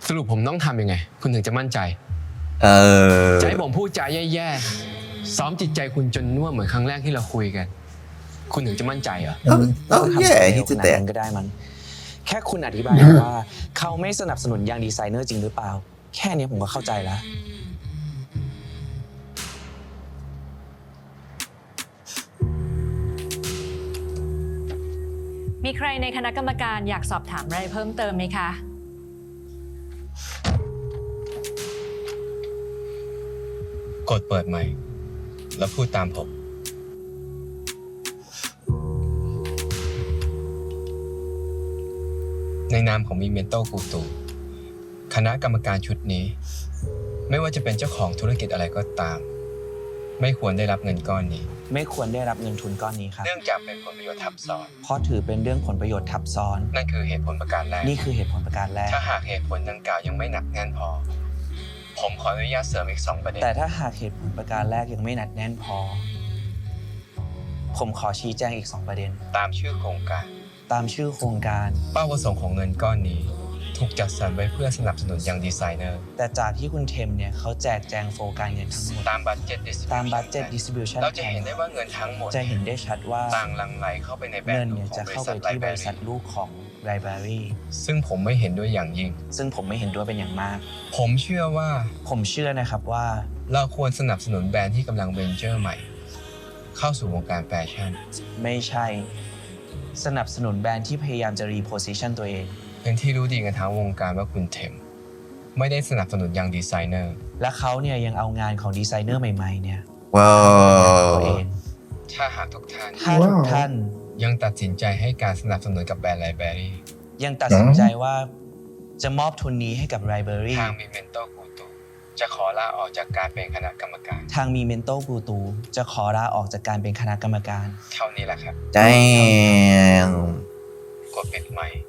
สรุปผมต้องทำยังไงคุณถึงจะมั่นใจจะให้ผมพูดจาแย่ๆซ้อมจิตใจคุณจนน่วมเหมือนครั้งแรกที่เราคุยกันคุณถึงจะมั่นใจเหรอhe did that ก็ได้มันแค่คุณอธิบายว่าเขาไม่สนับสนุนยังดีไซเนอร์จริงหรือเปล่าแค่นี้ผมก็เข้าใจแล้วมีใครในคณะกรรมการอยากสอบถามอะไรเพิ่มเติมไหมคะ กดเปิดใหม่แล้วพูดตามผมในนามของมีเมนโต้กูตูคณะกรรมการชุดนี้ไม่ว่าจะเป็นเจ้าของธุรกิจอะไรก็ตามไม่ควรได้รับเงินก้อนนี้ไม่ควรได้รับเงินทุนก้อนนี้ครับเนื่องจากเป็นผลประโยชน์ทับซ้อนเพราะถือเป็นเรื่องผลประโยชน์ทับซ้อนนั่นคือเหตุผลประการแรกนี่คือเหตุผลประการแรกถ้าหากเหตุผลดังกล่าวยังไม่หนักแน่นพอผมขออนุญาตเสริมอีก2ประเด็นแต่ถ้าหากเหตุผลประการแรกยังไม่หนักแน่นพอผมขอชี้แจงอีก2ประเด็นตามชื่อโครงการเป้าประสงค์ของเงินก้อนนี้ถูกจัดสรรไว้เพื่อสนับสนุนยังดีไซเนอร์แต่จากที่คุณเทมเนี่ยเขาแจกแจงโฟกัสเงินทั้งหมดตามบัดเจ็ตดิสทริบิวชั่นเราจะเห็นได้ว่าเงินทั้งหมดจะเห็นได้ชัดว่าต่างหลั่งไหลเข้าไปในแบรนด์เนี่ยจะเข้าไปที่บริษัทลูกของไลบรารีซึ่งผมไม่เห็นด้วยอย่างยิ่งเป็นอย่างมากผมเชื่อนะครับว่าเราควรสนับสนุนแบรนด์ที่กำลังเวนเจอร์ใหม่เข้าสู่วงการแฟชั่นไม่ใช่สนับสนุนแบรนด์ที่พยายามจะรีโพสิชันตัวเองเป็นที่รู้ดีกันทั้งวงการว่าคุณเทมไม่ได้สนับสนุนยังดีไซเนอร์และเขาเนี่ยยังเอางานของดีไซเนอร์ใหม่ๆเนี่ยตัวเอง ถ้าหากทุกท่านยังตัดสินใจให้การสนับสนุนกับแบรนด์ไลบรารียังตัดสินใจว่าจะมอบทุนนี้ให้กับไลบรารีทางมีเมนโต้กูตูจะขอลาออกจากการเป็นคณะกรรมการเท่านี้แหละครับกดปิดไมค์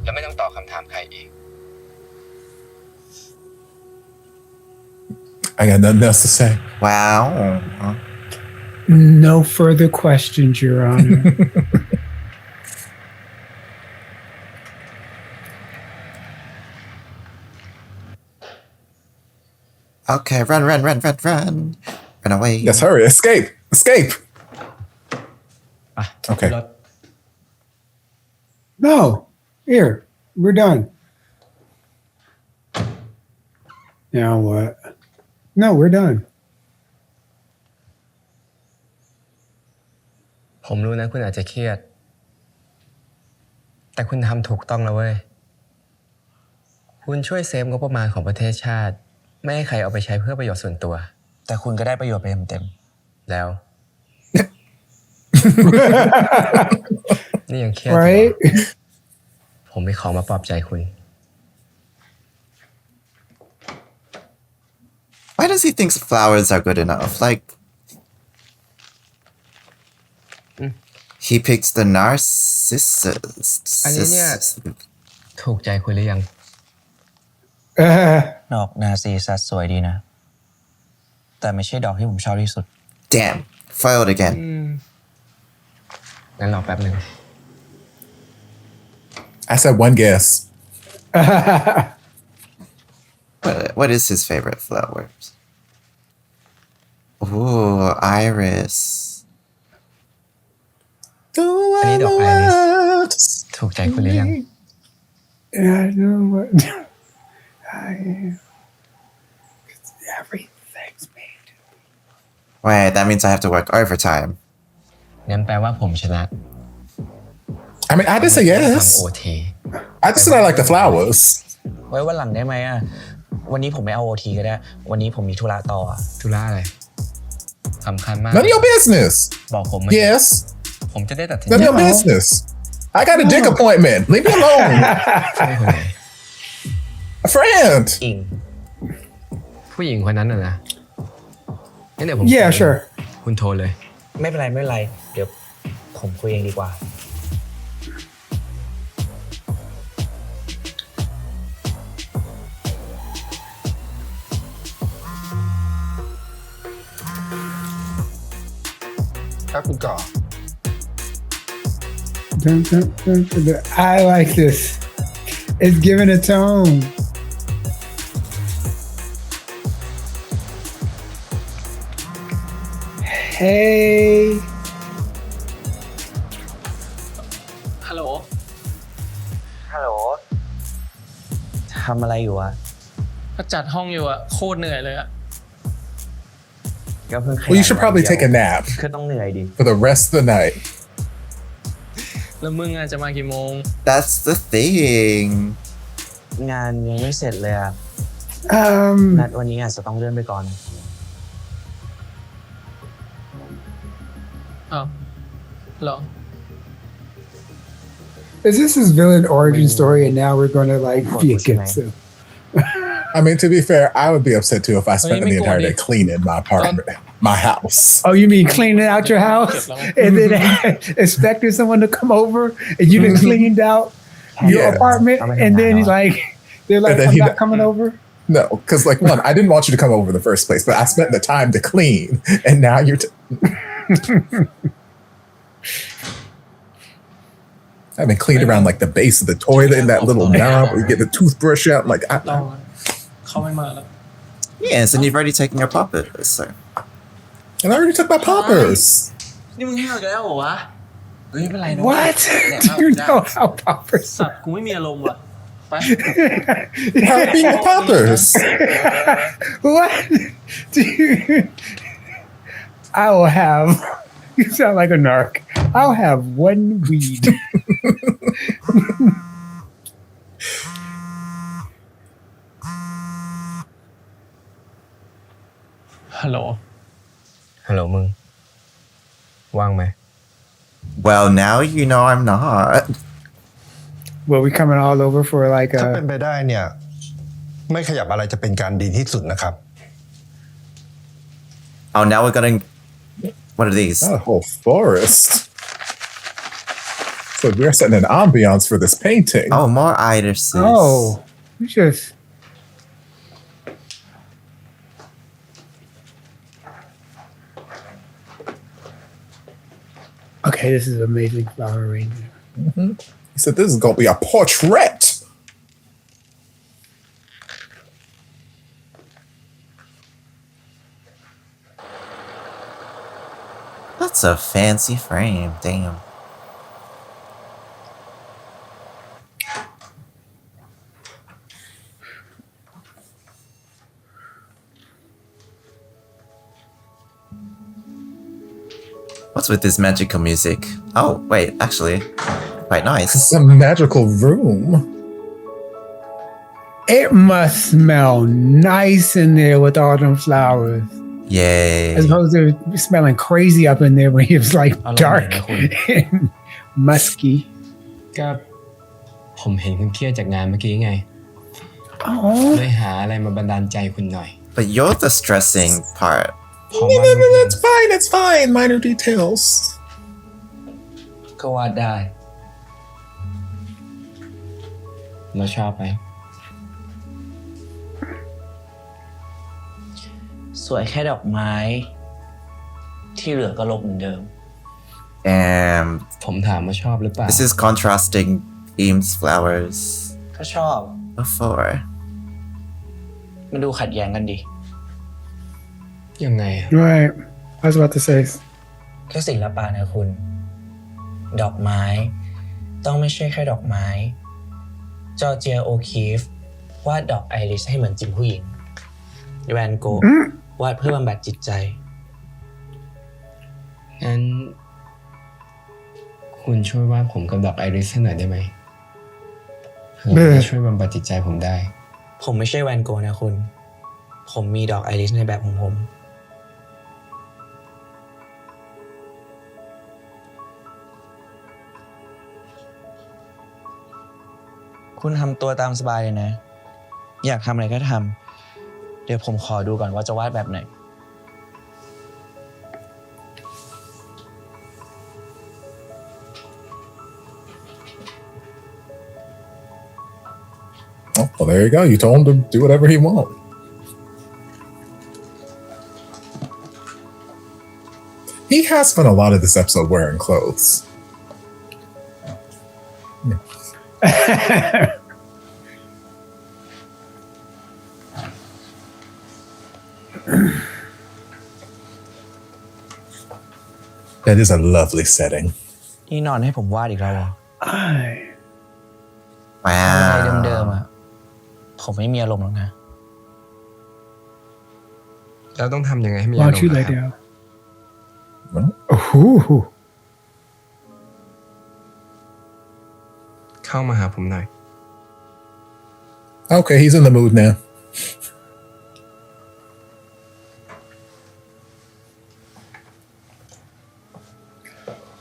แล้วไม่ต้องตอบคำถามใครอีก I got nothing else to say. Wow. No further questions, Your Honor. Okay, run. Run away. Yes, hurry. Escape. Okay. No. Here. We're done. Now what? No, we're done. ผมรู้นะคุณอาจจะเครียดแต่คุณทำถูกต้องแล้วเว้ยคุณช่วยเซฟงบประมาณของประเทศชาติไม่ให้ใครเอาไปใช้เพื่อประโยชน์ส่วนตัวแต่คุณก็ได้ประโยชน์ไปเต็มๆแล้ว นี่ยังเครียด Right? ผมมีของมาปลอบใจคุณ Why does he think flowers are good enough? Like, he picks the narcissist. อันนี้เนี่ยถูกใจคุณหรือยัง ดอกนาซีซัสสวยดีนะแต่ไม่ใช่ดอกที่ผมชอบที่สุด Damn, failed again. งั้นรอแป๊บนึง I said one guess. What is his favorite flowers? Ooh, iris. อันนี้ดอกไอริสถูกใจคุณหรือยัง I know what I am. Everything's made. Wait, that means I have to work overtime. งั้นแปลว่าผมชนะ I mean, I did say yes. I just said I like the flowers. ไว้วันหลังได้ไหมอ่ะวันนี้ผมไม่เอาOTก็ได้วันนี้ผมมีธุระต่อธุระอะไรสำคัญมาก None of your business. บอกผม Yes. ผมจะได้ตัดสิน None of your business. I got a dick appointment. Leave me alone. A friend. อิงผู้หญิงคนนั้นน่ะนะงั้นเดี๋ยวผม Yeah, sure. คุณโทรเลย ไม่เป็นไรไม่เป็นไรเดี๋ยวผมคุยเองดีกว่า ครับคุณก่อ I like this. It's giving a tone. Hey. ฮัลโหล ฮัลโหลทำอะไรอยู่อะ ก็จัดห้องอยู่อะโคตรเหนื่อยเลยอะ ก็เพิ่ง Well, you should probably take a nap คือต้องเหนื่อยดิ for the rest of the night. แล้วมึงอะจะมากี่โมง That's the thing. งานยังไม่เสร็จเลยอะนัดวันนี้อาจจะต้องเลื่อนไปก่อน อ้าวเหรอ Is this his villain origin story and now we're gonna like be against him? I mean, to be fair, I would be upset too if I spent the entire day cleaning my apartment, my house. Oh, you mean cleaning out your house and then expecting someone to come over and you done cleaned out your apartment and then he's like, they're like, I'm not coming over? No, because like one, I didn't want you to come over in the first place, but I spent the time to clean, and now you're. I've been cleaned around like the base of the toilet and that little knob where you get the toothbrush out. Like, เขาไม่มาแล้ว Yes, and you've already taken your poppers, so. and I already took my poppers. นี่มึงแห้วแล้วเหรอวะเฮ้ยไม่เป็นไรนะ What? Do you know how poppers สัตว์กูไม่มีอารมณ์ว่ะไป Happy poppers. What? Do you... I will have. You sound like a narc. I'll have one weed. Hello. ฮัลโหลมึง ว่างไหม Well, now you know I'm not. Well, we coming all over for like ถ้าเป็ a. นไปได้เนี่ยไม่ขยับอะไรจะเป็นการดีที่สุดนะครับ Oh, now we're gonna. What are these? A whole forest. So we're setting an ambiance for this painting. Oh, more irises. Oh, we just. Okay, this is amazing flower arrangement. He said this is gonna be a portrait. That's a fancy frame. Damn. What's with this magical music? Oh, wait, actually, quite nice. It's a magical room. It must smell nice in there with all them flowers. Yay. As opposed to smelling crazy up in there when it was like dark and musky. ก็ผมเห็นคุณเครียดจากงานเมื่อกี้ไง Oh. เลยหาอะไรมาบันดาลใจคุณหน่อย But you're the stressing part. พอวาดรูป That's fine. That's fine. Minor details. ก็วาดได้เราชอบไหมสวยแค่ดอกไม้ที่เหลือก็ลบเหมือนเดิม And ผมถามว่าชอบหรือเปล่า this is contrasting themes, flowers. ก็ชอบ Before. มันดูขัดแย้งกันดิยังไง Right. I was about to say. ก็ศิลปะนะคุณ ดอกไม้ต้องไม่ใช่แค่ดอกไม้จอร์เจียโอคีฟวาดดอกไอริสให้เหมือนจิมผู้หญิงแวนโกะวาดเพื่อบำบัดจิตใจงั้นคุณช่วยวาดผมกับดอกไอริสให้หน่อยได้ไหมเพื่อช่วยบำบัดจิตใจผมได้ผมไม่ใช่แวนโกะนะคุณผมมีดอกไอริสในแบบของผมคุณทำตัวตามสบายเลยนะอยากทำอะไรก็ทำเดี๋ยวผมขอดูก่อนว่าจะวาดแบบไหน Well, there you go. You told him to do whatever he wants. He has spent a lot of this episode wearing clothes. That is a lovely setting. นี่นอนให้ผมวาดอีกแล้วเหรอ ว้า อะไร ว เดิมๆอ่ะผมไม่มีอารมณ์หรอกนะ แล้วต้องทำยังไงให้มี Why อาร don't ม you ณ์ lay นะครับ down? Ooh. เข้ามาหาผมหน่อย Okay, he's in the mood now.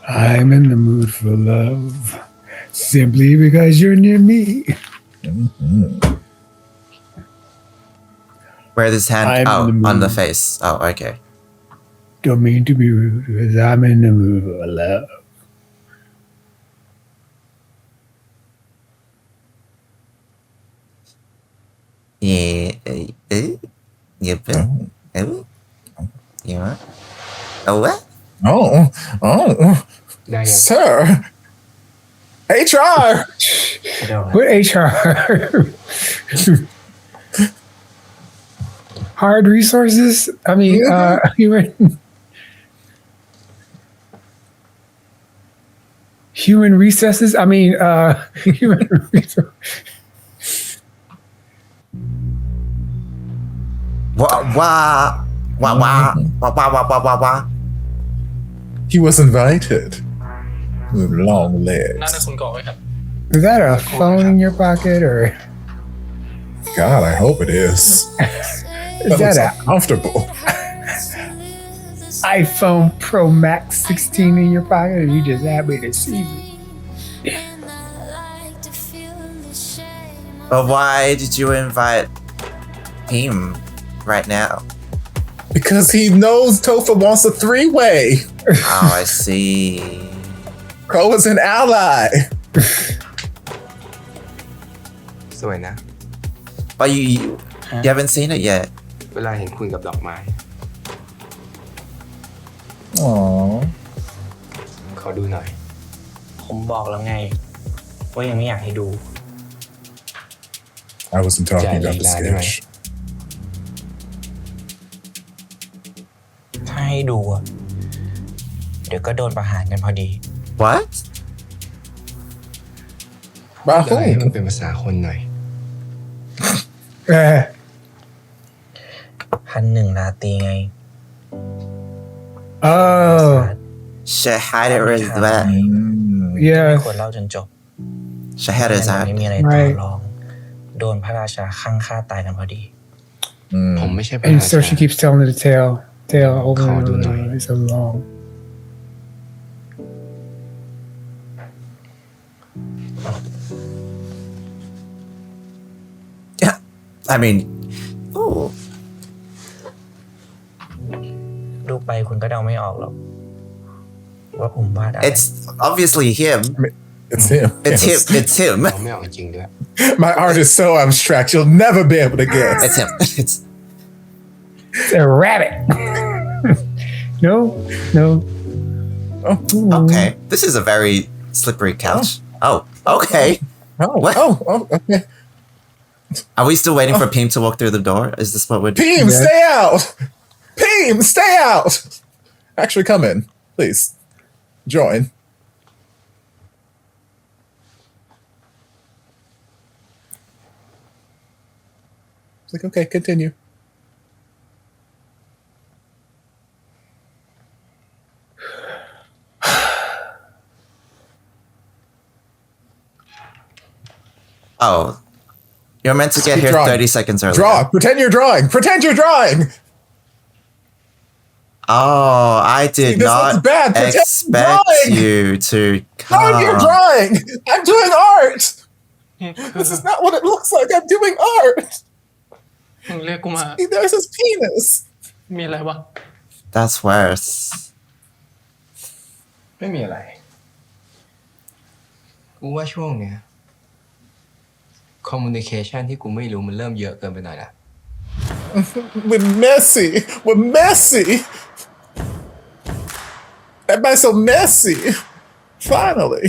I'm in the mood for love simply because you're near me. Where this hand? I'm Oh, in the on the mood. face. Oh, okay. Don't mean to be rude because I'm in the mood for love. Yeah. Yep. Oh. Yeah. Oh, what? Oh, ได้ยัง sir. HR. What HR? Hard resources? I mean, human recesses? I mean, human resources. Wah. He was invited. With long legs. น่าจะคุณก่อไว้ครับ Is that a phone in your pocket or God, I hope it is. is that looks an uncomfortable. iPhone Pro Max 16 in your pocket or you just happy to see me? But why did you invite him right now? Because he knows Topher wants a three-way. Oh, I see. Crow is an ally. สวยนะ But you haven't seen it yet. เวลาเห็นคุณกับดอกไม้ Aww. ขอดูหน่อย ผมบอกแล้วไง ว่ายังไม่อยากให้ดู I wasn't talking about the sketch. ถ้าให้ดูอะเดี๋ยวก็โดนประหารกันพอดี What? บ้า พูดอะไรให้มันเป็นภาษาคนหน่อย 1,100 ราตรีไง Oh, Shahada Rizwan. yeah. ไม่ควรเล่าจนจบ Shahada ไม่งั้น Rizwan. ไม่มีอะไรต่อรอง โดนพระราชาข้างฆ่าตายกันพอดี ผมไม่ใช่พระ And รา so ชา she keeps telling the tale over Call and do over. not. It's so long. Yeah. I mean, ooh. ดูไปคุณก็เดาไม่ออกหรอก ว่าผมวาดอะไร It's obviously him. It's him. It's Yes. him. It's him. เราไม่ออกจริงด้วย My art is so abstract, you'll never be able to guess. It's him. It's It's a rabbit. No. okay. This is a very slippery couch. Oh, okay. What? Okay. Are we still waiting for Pim to walk through the door? Is this what we're doing? Peem, stay out! Peem, stay out! Actually, come in, please. Join. It's like, okay, continue. Oh, you're meant to get Keep here drawing. 30 seconds earlier. Draw. Pretend you're drawing. Pretend you're drawing. Oh, I did this not looks bad. Pretend you're expect drawing. you to No, you're come. drawing. I'm doing art. This is not what it looks like. I'm doing art. มึงเรียกกูมา See, there's his penis. มีอะไรวะ That's worse. ไม่มีอะไร กูว่าช่วงเนี้ย communication ที่กูไม่รู้มันเริ่มเยอะเกินไปหน่อยละ We're messy. Everybody's so messy. Finally.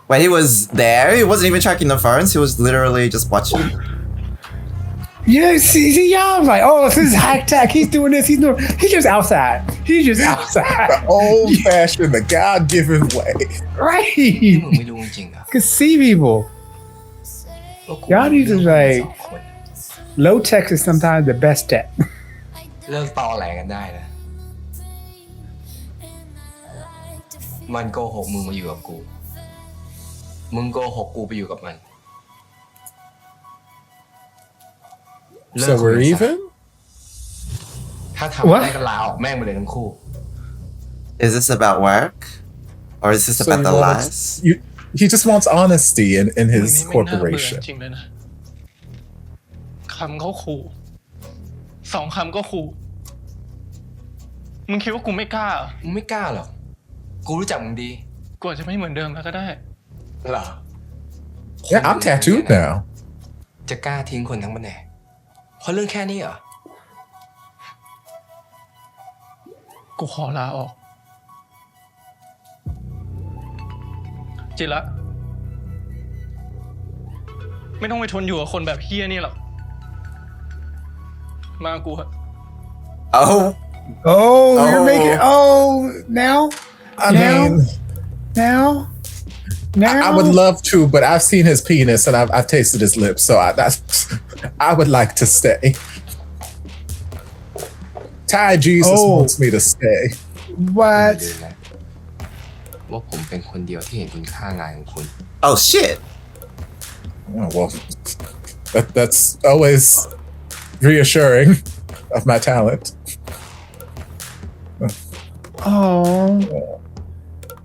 When he was there, he wasn't even checking the phones. He was literally just watching. Yeah, see, y'all was like, oh, this is high tech. He's doing this. He's just outside. He's just outside. The old-fashioned, the God-given way. นี่มึง Right. ไม่รู้จริงๆเหรอ Could see people. ว่ากู Y'all need to มี like สองคน low tech is sometimes the best tech. เลิกตอแหลกันได้นะมันโกหกมึงมาอยู่กับกูมึงโกหกกูไปอยู่กับมัน So we're even? ถ้าทำได้ก็ลาออกแม่งไปเลยทั้งคู่ Is this about work? Or is this about the lies? He just wants honesty in มึง his นี่ไม่น่าเบื่อ corporation. จริงเลยนะคำเขาขู่2 คำก็ขู่มึงคิดว่ากูไม่กล้าเหรอ มึงไม่กล้าหรอกกูรู้จักมึงดี กูอาจจะไม่เหมือนเดิมแล้วก็ได้ เหรอ Yeah, I'm tattooed now. จะกล้าทิ้งคนทั้งแผนกเพราะเรื่องแค่นี้เหรอ กูขอลาออก จิระไม่ต้องไปทนอยู่กับคนแบบเฮี้ยนี่หรอกมากูเหอะ Oh, Oh, you're Oh. making. Now. I mean, Now. I would love to, but I've seen his penis and I've tasted his lips, so I would like to stay. Thai Jesus Oh. wants me to stay. What? ลืมนะว่าผมเป็นคนเดียวที่เห็นคุณค่างานของคุณ oh shit. Oh, well, that's always reassuring of my talent. Oh.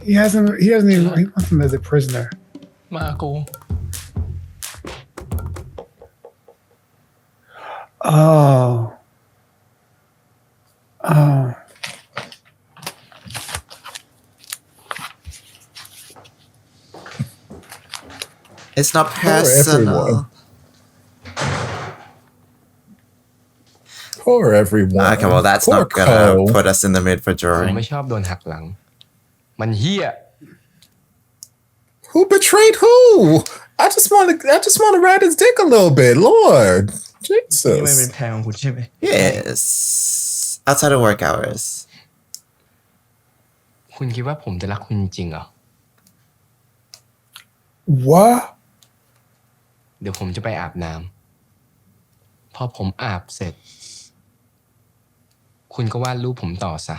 He hasn't even. He wants him as a prisoner. มากู Oh. Oh. It's not Poor personal. everyone. Poor everyone. Okay, well that's Poor not gonna Cole. put us in the mood for ผม drawing. ไม่ชอบโดนหักหลัง มันเฮี้ย Who betrayed who? I just want to ride his dick a little bit, Lord. นี่มันเป็น Jesus. แผนของคุณใช่ไหม Yes. Outside of work hours. คุณคิดว่าผมจะรักคุณจริงเหรอ What? เดี๋ยวผมจะไปอาบน้ำพอผมอาบเสร็จ คุณก็วาดรูปผมต่อซะ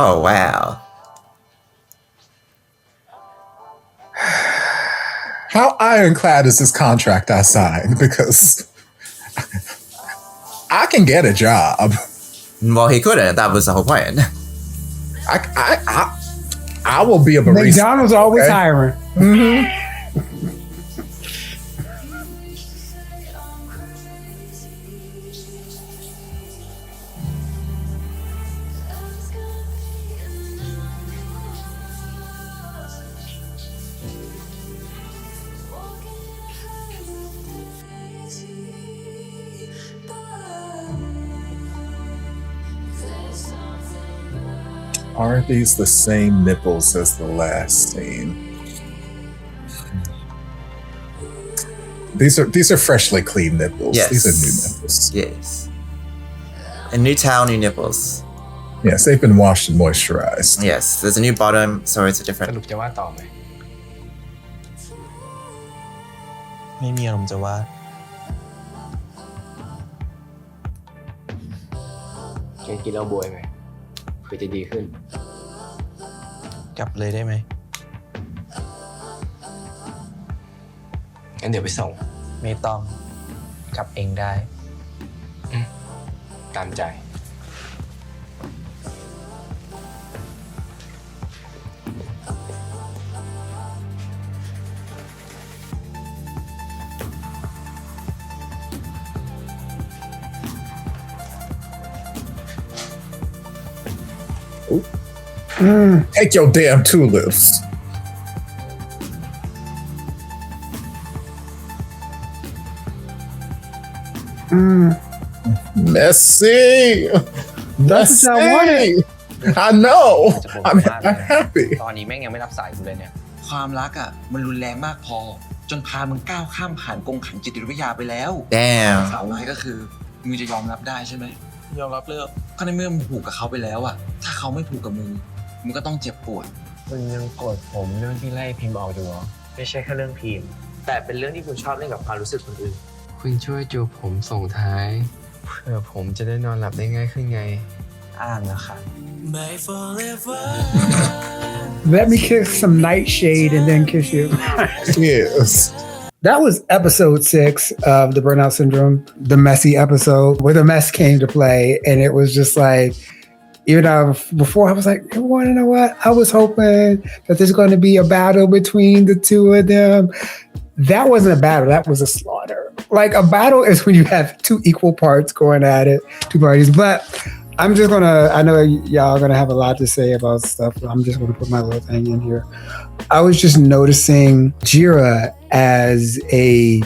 Oh wow. How ironclad is this contract I signed? Because I can get a job. Well, he couldn't. That was the whole point. I will be a barista. McDonald's always okay? hiring. Aren't these the same nipples as the last scene? These are freshly clean nipples. Yes. These are new nipples. Yes. A new towel, new nipples. Yes, they've been washed and moisturized. Yes, there's a new bottom, so it's a ส different. รุปจะวาดต่อไหม ไม่มีอารมณ์จะวาด แกกินเหล้าบวยไหมเพื่อจะดีขึ้น กลับเลยได้ไหม งั้นเดี๋ยวไปส่ง ไม่ต้องกลับเองได้ ตามใจ Ooh. Take your damn tulips. Messy. That's what I wanted. I know. I'm happy. ตอนนี้แม่งยังไม่รับสายกูเลยเนี่ย ความรักอ่ะมันรุนแรงมากพอ จนพามึงก้าวข้ามผ่านกรงขังจิตวิทยาไปแล้ว Damn สาวน้อยก็คือมึงจะยอมรับได้ใช่ไหมยอมรับเลยก็ในเมื่อมึงผูกกับเขาไปแล้วอ่ะถ้าเขาไม่ผูกกับมึงมึงก็ต้องเจ็บปวด คุณยังโกรธผมเรื่องที่ไล่พิมพ์ออกอยู่เหรอ ไม่ใช่แค่เรื่องพิมพ์ แต่เป็นเรื่องที่คุณชอบเล่นกับความรู้สึกคนอื่น คุณช่วยจูบผมส่งท้ายเพื่อผมจะได้นอนหลับได้ง่ายขึ้นไง อ่านนะคะ Let me kiss some nightshade and then kiss you. Yes. That was episode 6 of the Burnout Syndrome, the messy episode where the mess came to play. And it was just like, even though before I was like, you want to know what? I was hoping that there's going to be a battle between the two of them. That wasn't a battle. That was a slaughter. Like a battle is when you have two equal parts going at it, two parties. But I'm just going to, I know y'all are going to have a lot to say about stuff. But I'm just going to put my little thing in here. I was just noticing Jira as a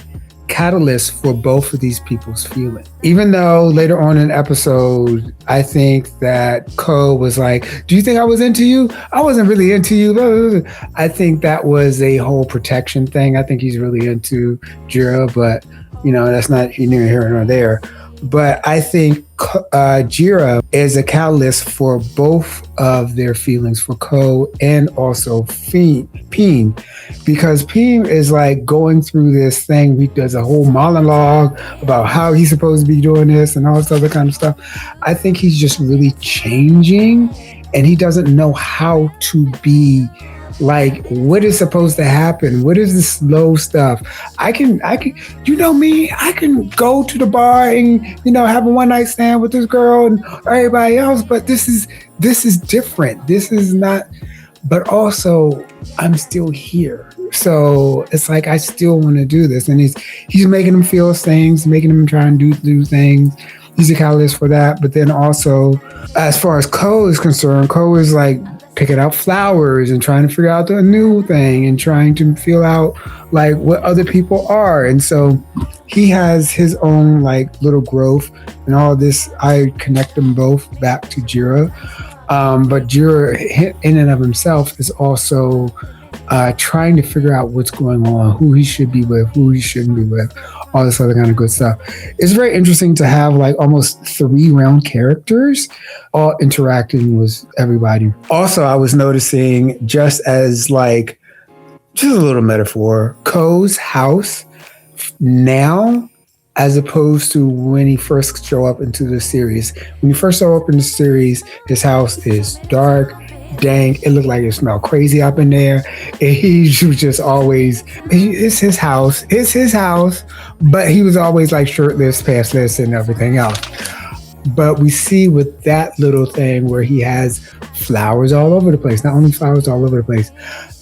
catalyst for both of these people's feelings. Even though later on in the episode, I think that Ko was like, do you think I was into you? I wasn't really into you. I think that was a whole protection thing. I think he's really into Jira, but you know, that's not neither here nor there. But I think Jira is a catalyst for both of their feelings, for Ko and also Peen, because Peen is like going through this thing. He does a whole monologue about how he's supposed to be doing this and all this other kind of stuff. I think he's just really changing, and he doesn't know how to be like, what is supposed to happen? What is the slow stuff? I can, you know me, I can go to the bar and, you know, have a one night stand with this girl and everybody else, but this is different. This is not, but also I'm still here. So it's like, I still want to do this. And he's making them feel things, making them try and do things. He's a catalyst for that. But then also, as far as Ko is concerned, Ko is like, picking out flowers and trying to figure out the new thing and trying to feel out like what other people are. And so he has his own like little growth and all this. I connect them both back to Jira. But Jira in and of himself is also trying to figure out what's going on, who he should be with, who he shouldn't be with, all this other kind of good stuff. It's very interesting to have like almost 3 round characters all interacting with everybody. Also, I was noticing, just as like, just a little metaphor, Ko's house now, as opposed to when he first showed up into the series. When he first showed up in the series, his house is dark, dank. It looked like it smelled crazy up in there. And he was just always, it's his house, but he was always like shirtless, passless, and everything else. But we see with that little thing where he has flowers all over the place, not only flowers all over the place,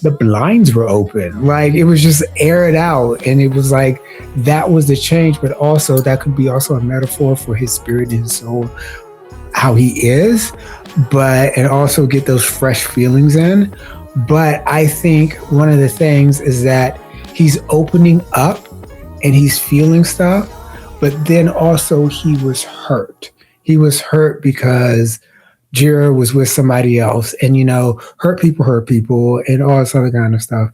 the blinds were open. Like it was just aired out. And it was like, that was the change, but also that could be also a metaphor for his spirit and his soul, how he is, and also get those fresh feelings in. But I think one of the things is that he's opening up and he's feeling stuff, but then also he was hurt. He was hurt because Jira was with somebody else, and, you know, hurt people and all this other kind of stuff.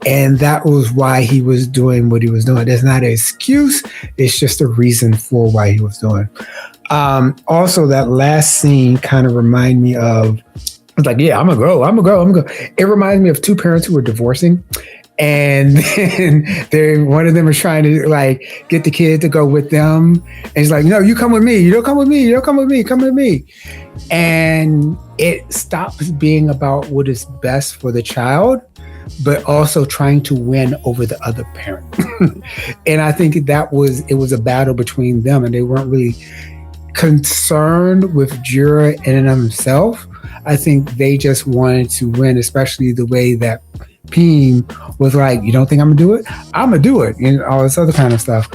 And that was why he was doing what he was doing. There's not an excuse. It's just a reason for why he was doing. Also, that last scene kind of reminded me of, it's like, yeah, I'm gonna go. It reminds me of 2 parents who were divorcing. And then one of them was trying to like get the kid to go with them. And he's like, no, you come with me. You don't come with me. You don't come with me. Come with me. And it stops being about what is best for the child, but also trying to win over the other parent. And I think it was a battle between them, and they weren't really concerned with Jira in and of himself. I think they just wanted to win, especially the way that Peen was like, you don't think I'm gonna do it? I'm gonna do it, and all this other kind of stuff.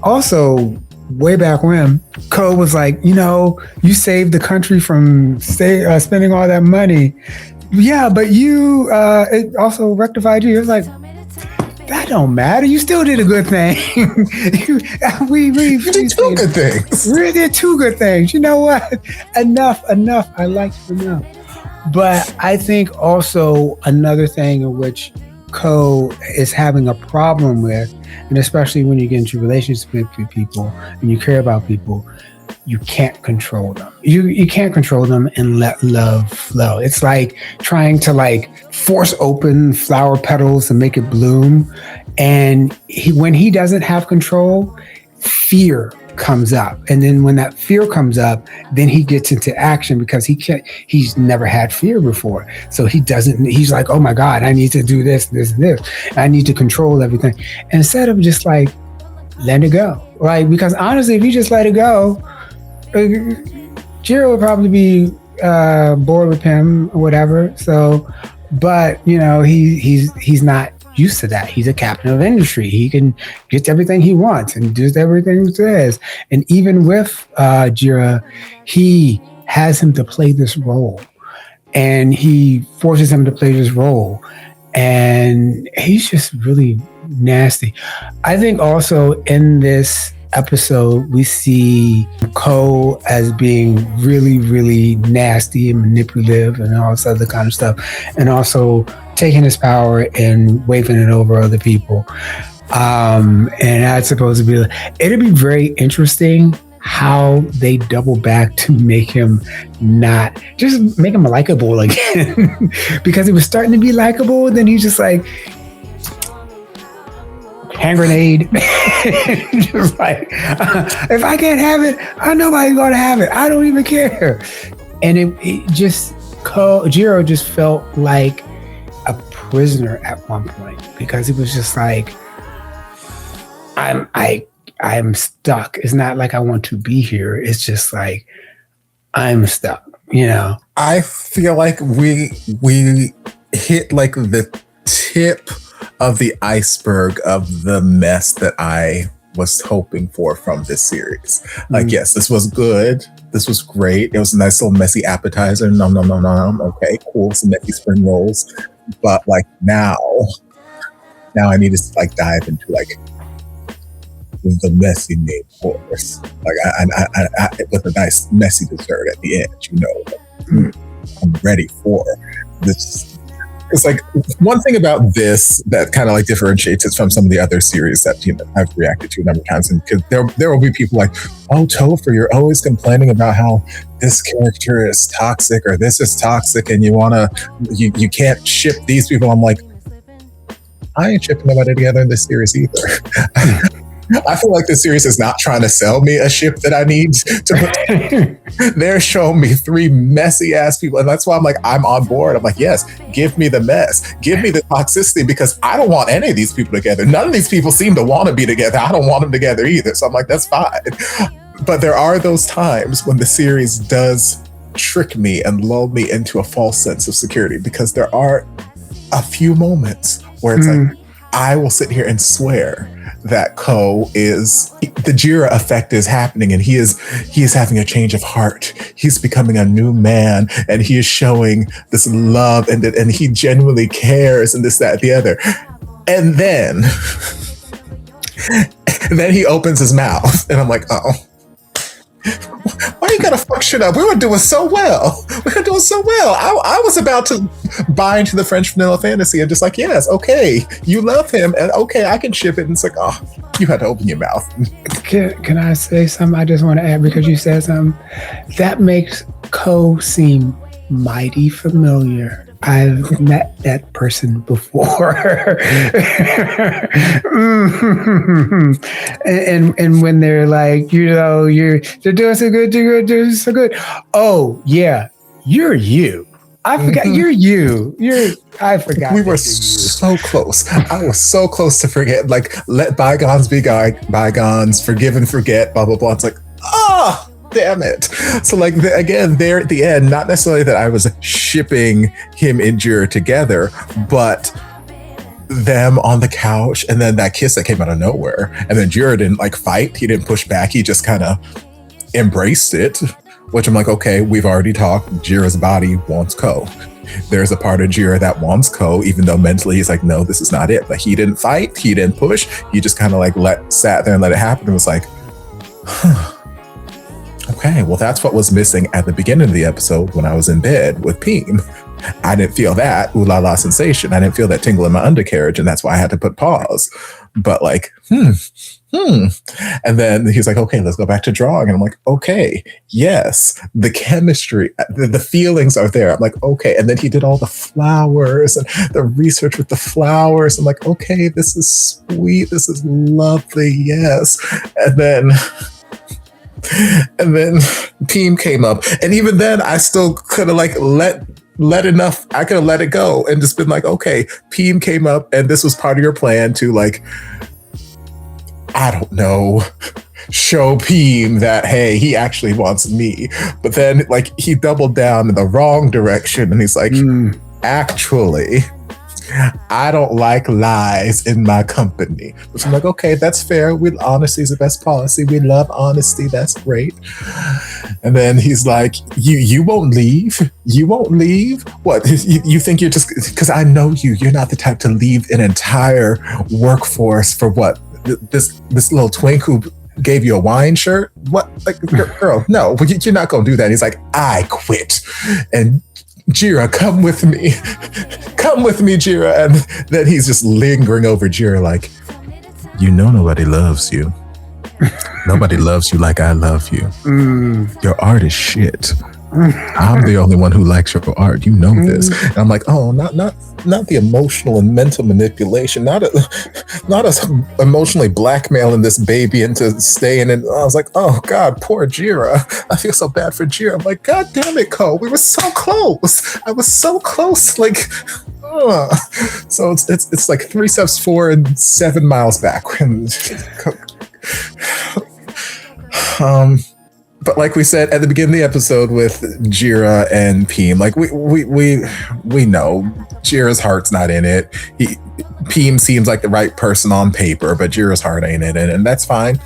Also, way back when, Ko was like, you know, you saved the country from spending all that money. Yeah, but you it also rectified you. It was like, that don't matter. You still did a good thing. we did two good things. We did two good things. You know what? Enough. I like enough. But I think also another thing in which Ko is having a problem with, and especially when you get into relationships with people and you care about people, you can't control them. You can't control them and let love flow. It's like trying to like force open flower petals and make it bloom. And when he doesn't have control, fear comes up. And then when that fear comes up, then he gets into action because he's never had fear before. So he's like, oh my God, I need to do this. I need to control everything. And instead of just like, let it go. Like, because honestly, if you just let it go, Jiro would probably be bored with him or whatever. So, but you know, he's not used to that. He's a captain of industry. He can get everything he wants and does everything he says. And even with Jiro, he has him to play this role, and he forces him to play this role, and he's just really nasty. I think also in this episode, we see Ko as being really, really nasty and manipulative and all this other kind of stuff, and also taking his power and waving it over other people. And that's supposed to be, it'll be very interesting how they double back to make him likable again. Because it was starting to be likable, then he's just like, hand grenade. Just like, if I can't have it, nobody's gonna have it. I don't even care. And it just, Jiro just felt like a prisoner at one point, because it was just like, I'm stuck. It's not like I want to be here. It's just like, I'm stuck, you know? I feel like we hit like the tip of the iceberg of the mess that I was hoping for from this series. Like, yes, this was good. This was great. It was a nice little messy appetizer. Nom. Okay, cool. Some messy spring rolls. But like now I need to like dive into like the messy main course. Like I with a nice messy dessert at the end, you know. I'm ready for this. It's like one thing about this that kind of like differentiates it from some of the other series that, you know, I've reacted to a number of times. And because there will be people like, oh, Topher, you're always complaining about how this character is toxic or this is toxic, and you can't ship these people. I'm like, I ain't shipping nobody together in this series either. I feel like this series is not trying to sell me a ship that I need to put. They're showing me three messy ass people. And that's why I'm like, I'm on board. I'm like, yes, give me the mess. Give me the toxicity, because I don't want any of these people together. None of these people seem to want to be together. I don't want them together either. So I'm like, that's fine. But there are those times when the series does trick me and lull me into a false sense of security, because there are a few moments where it's like, I will sit here and swear that Ko is, the Jiro effect is happening, and he is having a change of heart. He's becoming a new man, and he is showing this love, and he genuinely cares, and this, that, the other. And then he opens his mouth, and I'm like, oh. Why you gotta fuck shit up? We were doing so well. I was about to buy into the French vanilla fantasy and just like, yes, okay, you love him, and okay, I can ship it. And it's like, oh, you had to open your mouth. Can I say something? I just want to add, because you said something that makes Ko seem mighty familiar. I've met that person before. and when they're like, you know, they're doing so good. Oh yeah, you're you. I forgot you're you. I forgot. We were so close. I was so close to forget. Like, let bygones be bygones. Forgive and forget. Blah blah blah. It's like, damn it. So like, again, there at the end, not necessarily that I was shipping him and Jiro together, but them on the couch, and then that kiss that came out of nowhere, and then Jira didn't like fight, he didn't push back, he just kind of embraced it, which I'm like, okay, we've already talked, Jira's body wants Ko. There's a part of Jira that wants Ko, even though mentally he's like, no, this is not it. But he didn't fight, he didn't push, he just kind of like sat there and let it happen and was like, huh. Okay, well, that's what was missing at the beginning of the episode when I was in bed with Peem. I didn't feel that ooh la la sensation. I didn't feel that tingle in my undercarriage, and that's why I had to put pause. But like, And then he's like, okay, let's go back to drawing. And I'm like, okay, yes, the chemistry, the feelings are there. I'm like, okay. And then he did all the flowers and the research with the flowers. I'm like, okay, this is sweet. This is lovely. Yes. And then Peem came up. And even then I still could have like let enough, I could have let it go and just been like, okay, Peem came up and this was part of your plan to like, I don't know, show Peem that, hey, he actually wants me. But then like he doubled down in the wrong direction and he's like, actually, I don't like lies in my company. Which I'm like, okay, that's fair. Honesty is the best policy. We love honesty. That's great. And then he's like, you won't leave? You won't leave? What? You think you're just, because I know you're not the type to leave an entire workforce for what? This little twink who gave you a wine shirt? What? Like, girl, no, you're not going to do that. He's like, I quit. And Jira, come with me. Come with me, Jira. And then he's just lingering over Jira like, you know nobody loves you. Nobody loves you like I love you. Your art is shit. I'm the only one who likes your art. You know this. And I'm like, oh, not the emotional and mental manipulation, not us emotionally blackmailing this baby into staying. And I was like, oh God, poor Jira. I feel so bad for Jira. I'm like, God damn it, Ko. We were so close. I was so close. Like, so it's like 3 steps forward and 7 miles back. But like we said at the beginning of the episode with Jira and Peem, like we know Jira's heart's not in it. Peem seems like the right person on paper, but Jira's heart ain't in it, and that's fine.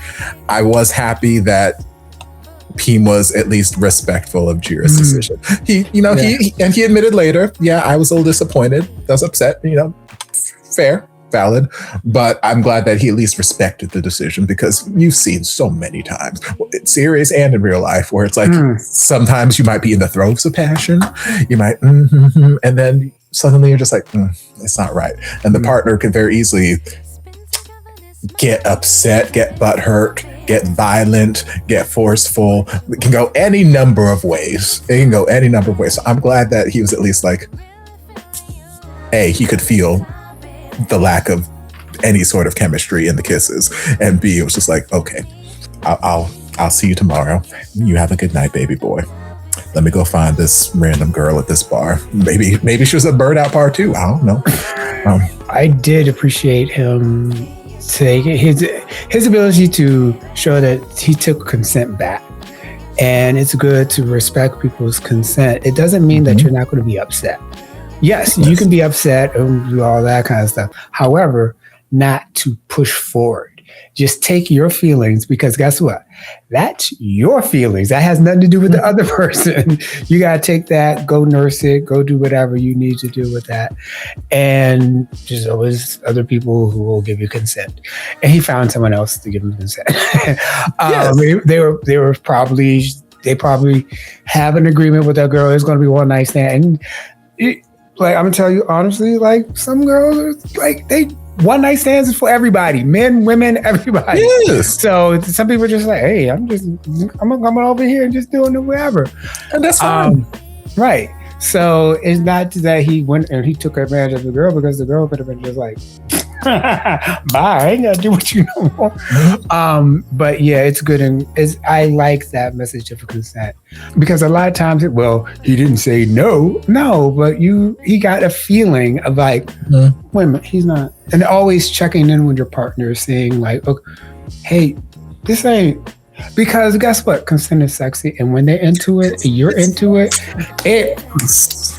I was happy that Peem was at least respectful of Jira's decision. He admitted later, yeah, I was a little disappointed. I was upset. Fair. Valid, but I'm glad that he at least respected the decision, because you've seen so many times, serious and in real life, where it's like sometimes you might be in the throes of passion, you might, and then suddenly you're just like, it's not right. And the partner can very easily get upset, get butthurt, get violent, get forceful. It can go any number of ways. So I'm glad that he was at least like, A, he could feel the lack of any sort of chemistry in the kisses, and B, it was just like, okay, I'll see you tomorrow. You have a good night, baby boy. Let me go find this random girl at this bar. Maybe she was at Burnout bar too. I don't know. I did appreciate him taking his ability to show that he took consent back. And it's good to respect people's consent. It doesn't mean that you're not going to be upset. Yes, you can be upset and do all that kind of stuff. However, not to push forward. Just take your feelings, because guess what? That's your feelings. That has nothing to do with the other person. You got to take that, go nurse it, go do whatever you need to do with that. And there's always other people who will give you consent. And he found someone else to give him consent. They probably have an agreement with that girl. It's going to be one night stand. And like, I'm gonna tell you honestly, like, some girls are like, they one night stands is for everybody, men, women, everybody. Yes. So some people are just like, hey, I'm coming over here and just doing whatever, and that's fine. Right. So it's not that he went and he took advantage of the girl, because the girl could have been just like, bye, I ain't gotta do what you know more. But yeah, it's good, and I like that message of consent, because a lot of times he didn't say no, but he got a feeling of like, wait a minute, he's not, and always checking in with your partner, saying like, okay, hey, this ain't. Because guess what? Consent is sexy, and when they're into it, you're into it. Yes.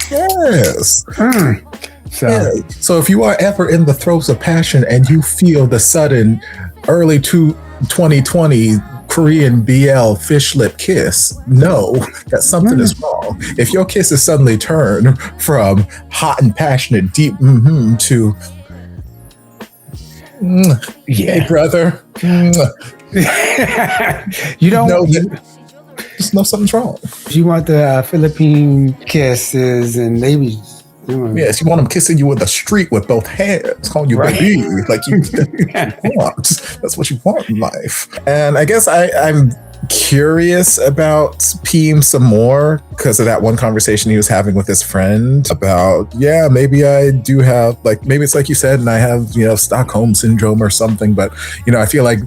So, so if you are ever in the throes of passion and you feel the sudden early 2020 Korean BL fish lip kiss, know that something is wrong. If your kisses suddenly turn from hot and passionate, deep to hey brother, you don't know just know something's wrong. You want the Philippine kisses and maybe. Yes, you want them kissing you in the street with both hands, calling you baby, like you want. That's what you want in life. And I guess I'm curious about Peem some more because of that one conversation he was having with his friend about, yeah, maybe I do have, like, maybe it's like you said, and I have, Stockholm syndrome or something, but, I feel like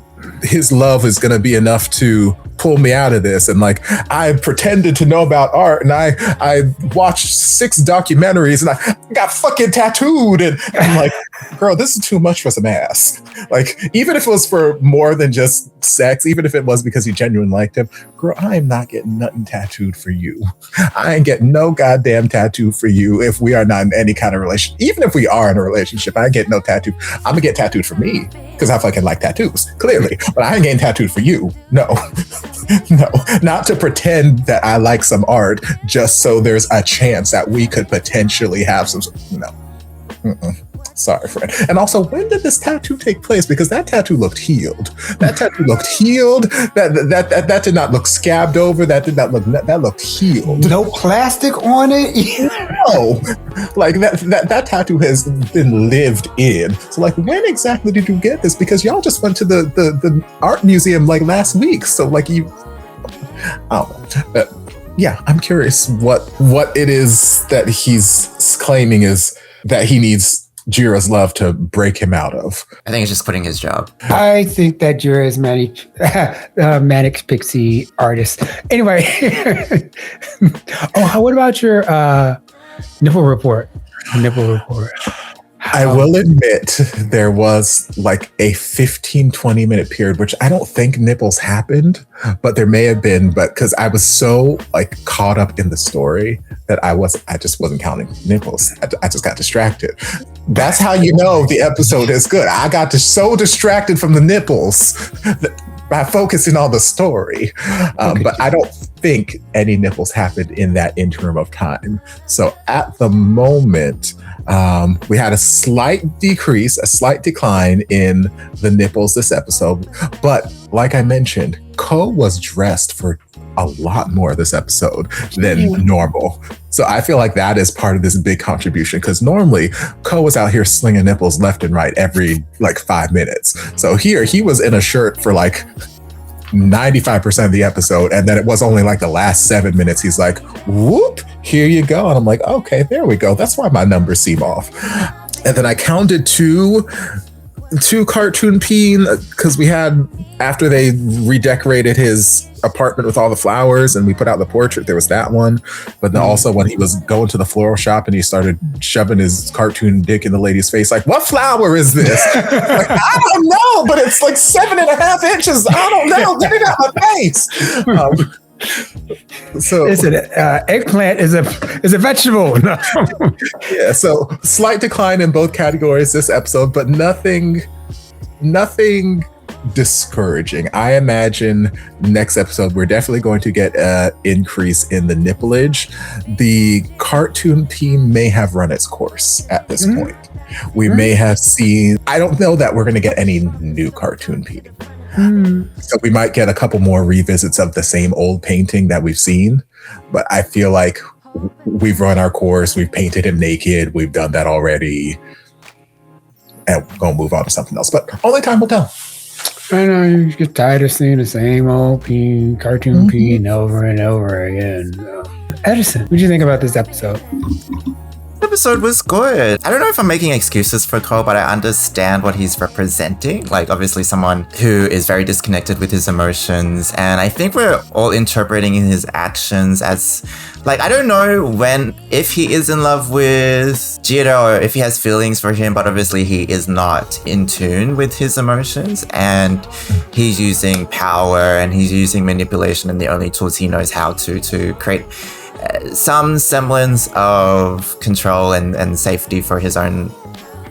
his love is going to be enough to pull me out of this. And like, I pretended to know about art and I watched 6 documentaries and I got fucking tattooed. And I'm like, girl, this is too much for some ass. Like, even if it was for more than just sex, even if it was because you genuinely liked him, girl, I am not getting nothing tattooed for you. I ain't getting no goddamn tattoo for you if we are not in any kind of relationship. Even if we are in a relationship, I ain't getting no tattoo. I'm gonna get tattooed for me because I fucking like tattoos, clearly. But I ain't getting tattooed for you. No. No, not to pretend that I like some art just so there's a chance that we could potentially have some. No. Sorry, friend. And also, when did this tattoo take place? Because that tattoo looked healed. That tattoo looked healed. That did not look scabbed over. That looked healed. No plastic on it. No, like that tattoo has been lived in. So, like, when exactly did you get this? Because y'all just went to the art museum like last week. So, like, I don't know. Yeah, I'm curious what it is that he's claiming is that he needs Jira's love to break him out of. I think he's just quitting his job. I think that Jira is manic pixie artist. Anyway, what about your nipple report? I will admit there was like a 15-20 minute period, which I don't think nipples happened, but there may have been, but because I was so like caught up in the story that I just wasn't counting nipples. I just got distracted. That's how you know the episode is good. I got so distracted from the nipples by focusing on the story. But I don't think any nipples happened in that interim of time. So at the moment, we had a slight decline in the nipples this episode. But like I mentioned, Ko was dressed for a lot more this episode than normal. So I feel like that is part of this big contribution because normally Ko was out here slinging nipples left and right every like 5 minutes. So here he was in a shirt for like 95% of the episode. And then it was only like the last 7 minutes. He's like, whoop, here you go. And I'm like, okay, there we go. That's why my numbers seem off. And then I counted two cartoon peen because we had, after they redecorated his apartment with all the flowers and we put out the portrait, there was that one. But then also when he was going to the floral shop and he started shoving his cartoon dick in the lady's face, like, what flower is this? Like, I don't know, but it's like 7.5 inches. I don't know. Get it out of my face. So listen, eggplant is a vegetable. No. Yeah, so slight decline in both categories this episode, but nothing discouraging. I imagine next episode we're definitely going to get an increase in the nippleage. The cartoon team may have run its course at this point. We may have seen, I don't know that we're going to get any new cartoon team. So we might get a couple more revisits of the same old painting that we've seen, but I feel like we've run our course. We've painted him naked. We've done that already, and we're gonna move on to something else. But only time will tell. I know you get tired of seeing the same old cartoon peen over and over again. Edison, what do you think about this episode? Episode was good. I don't know if I'm making excuses for Ko, but I understand what he's representing. Like, obviously someone who is very disconnected with his emotions, and I think we're all interpreting his actions as, like, I don't know if he is in love with Jiro or if he has feelings for him, but obviously he is not in tune with his emotions, and he's using power and he's using manipulation and the only tools he knows how to create some semblance of control and safety for his own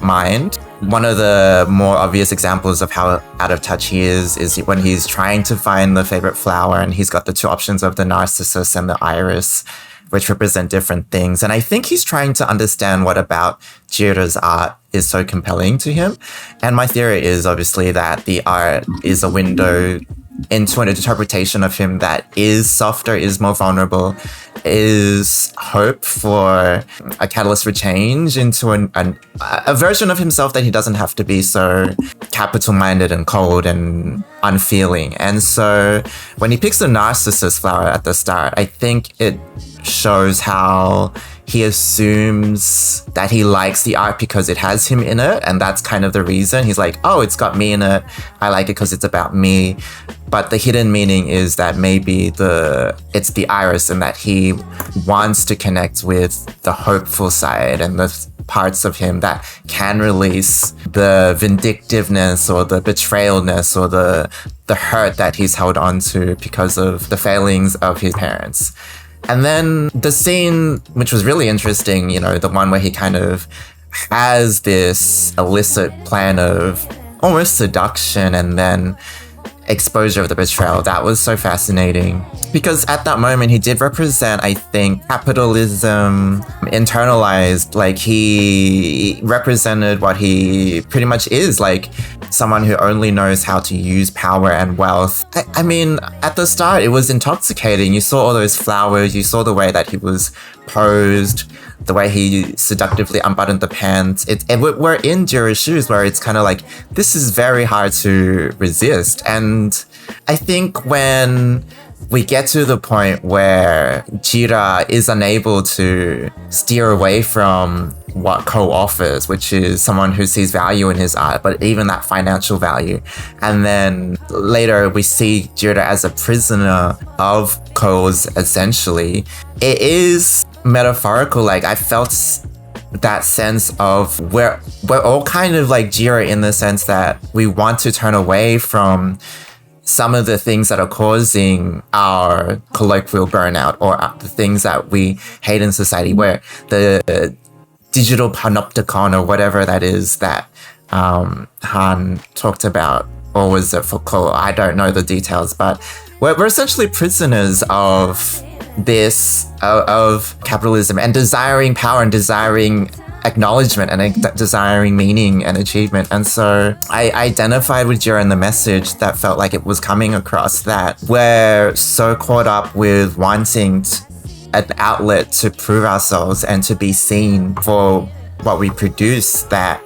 mind. One of the more obvious examples of how out of touch he is when he's trying to find the favorite flower and he's got the two options of the narcissus and the iris, which represent different things. And I think he's trying to understand what about Jira's art is so compelling to him. And my theory is obviously that the art is a window into an interpretation of him that is softer, is more vulnerable, is hope for a catalyst for change into a version of himself that he doesn't have to be so capital-minded and cold and unfeeling. And so when he picks the narcissus flower at the start, I think it shows how he assumes that he likes the art because it has him in it, and that's kind of the reason. He's like, oh, it's got me in it, I like it because it's about me. But the hidden meaning is that maybe it's the iris, and that he wants to connect with the hopeful side and the parts of him that can release the vindictiveness or the betrayalness or the hurt that he's held on to because of the failings of his parents. And then the scene, which was really interesting, you know, the one where he kind of has this illicit plan of almost seduction and then exposure of the betrayal, that was so fascinating. Because at that moment, he did represent, I think, capitalism internalized. Like, he represented what he pretty much is, like someone who only knows how to use power and wealth. I mean, at the start, it was intoxicating. You saw all those flowers, you saw the way that he was posed, the way he seductively unbuttoned the pants. We're in Jira's shoes where it's kind of like, this is very hard to resist. And I think when we get to the point where Jira is unable to steer away from what Ko offers, which is someone who sees value in his art, but even that financial value. And then later we see Jira as a prisoner of Ko's, essentially. It is metaphorical. Like, I felt that sense of we're all kind of like Jira in the sense that we want to turn away from some of the things that are causing our colloquial burnout, or the things that we hate in society, where the digital panopticon or whatever that is that Han talked about, or was it Foucault? I don't know the details, but we're essentially prisoners of this, of capitalism, and desiring power and desiring acknowledgement and desiring meaning and achievement. And so I identified with Jira in the message that felt like it was coming across, that we're so caught up with wanting an outlet to prove ourselves and to be seen for what we produce that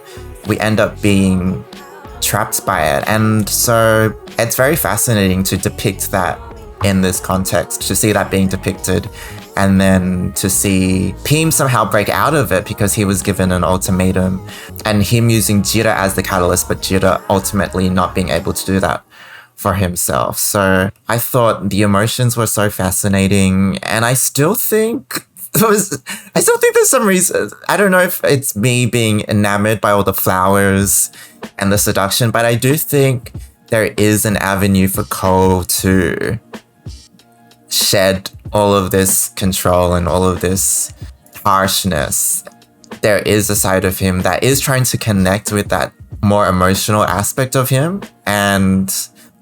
we end up being trapped by it. And so it's very fascinating to depict that in this context, to see that being depicted, and then to see Pim somehow break out of it because he was given an ultimatum, and him using Jira as the catalyst, but Jira ultimately not being able to do that for himself. So I thought the emotions were so fascinating, and I still think there's some reason. I don't know if it's me being enamored by all the flowers and the seduction, but I do think there is an avenue for Ko to shed all of this control and all of this harshness. There is a side of him that is trying to connect with that more emotional aspect of him, and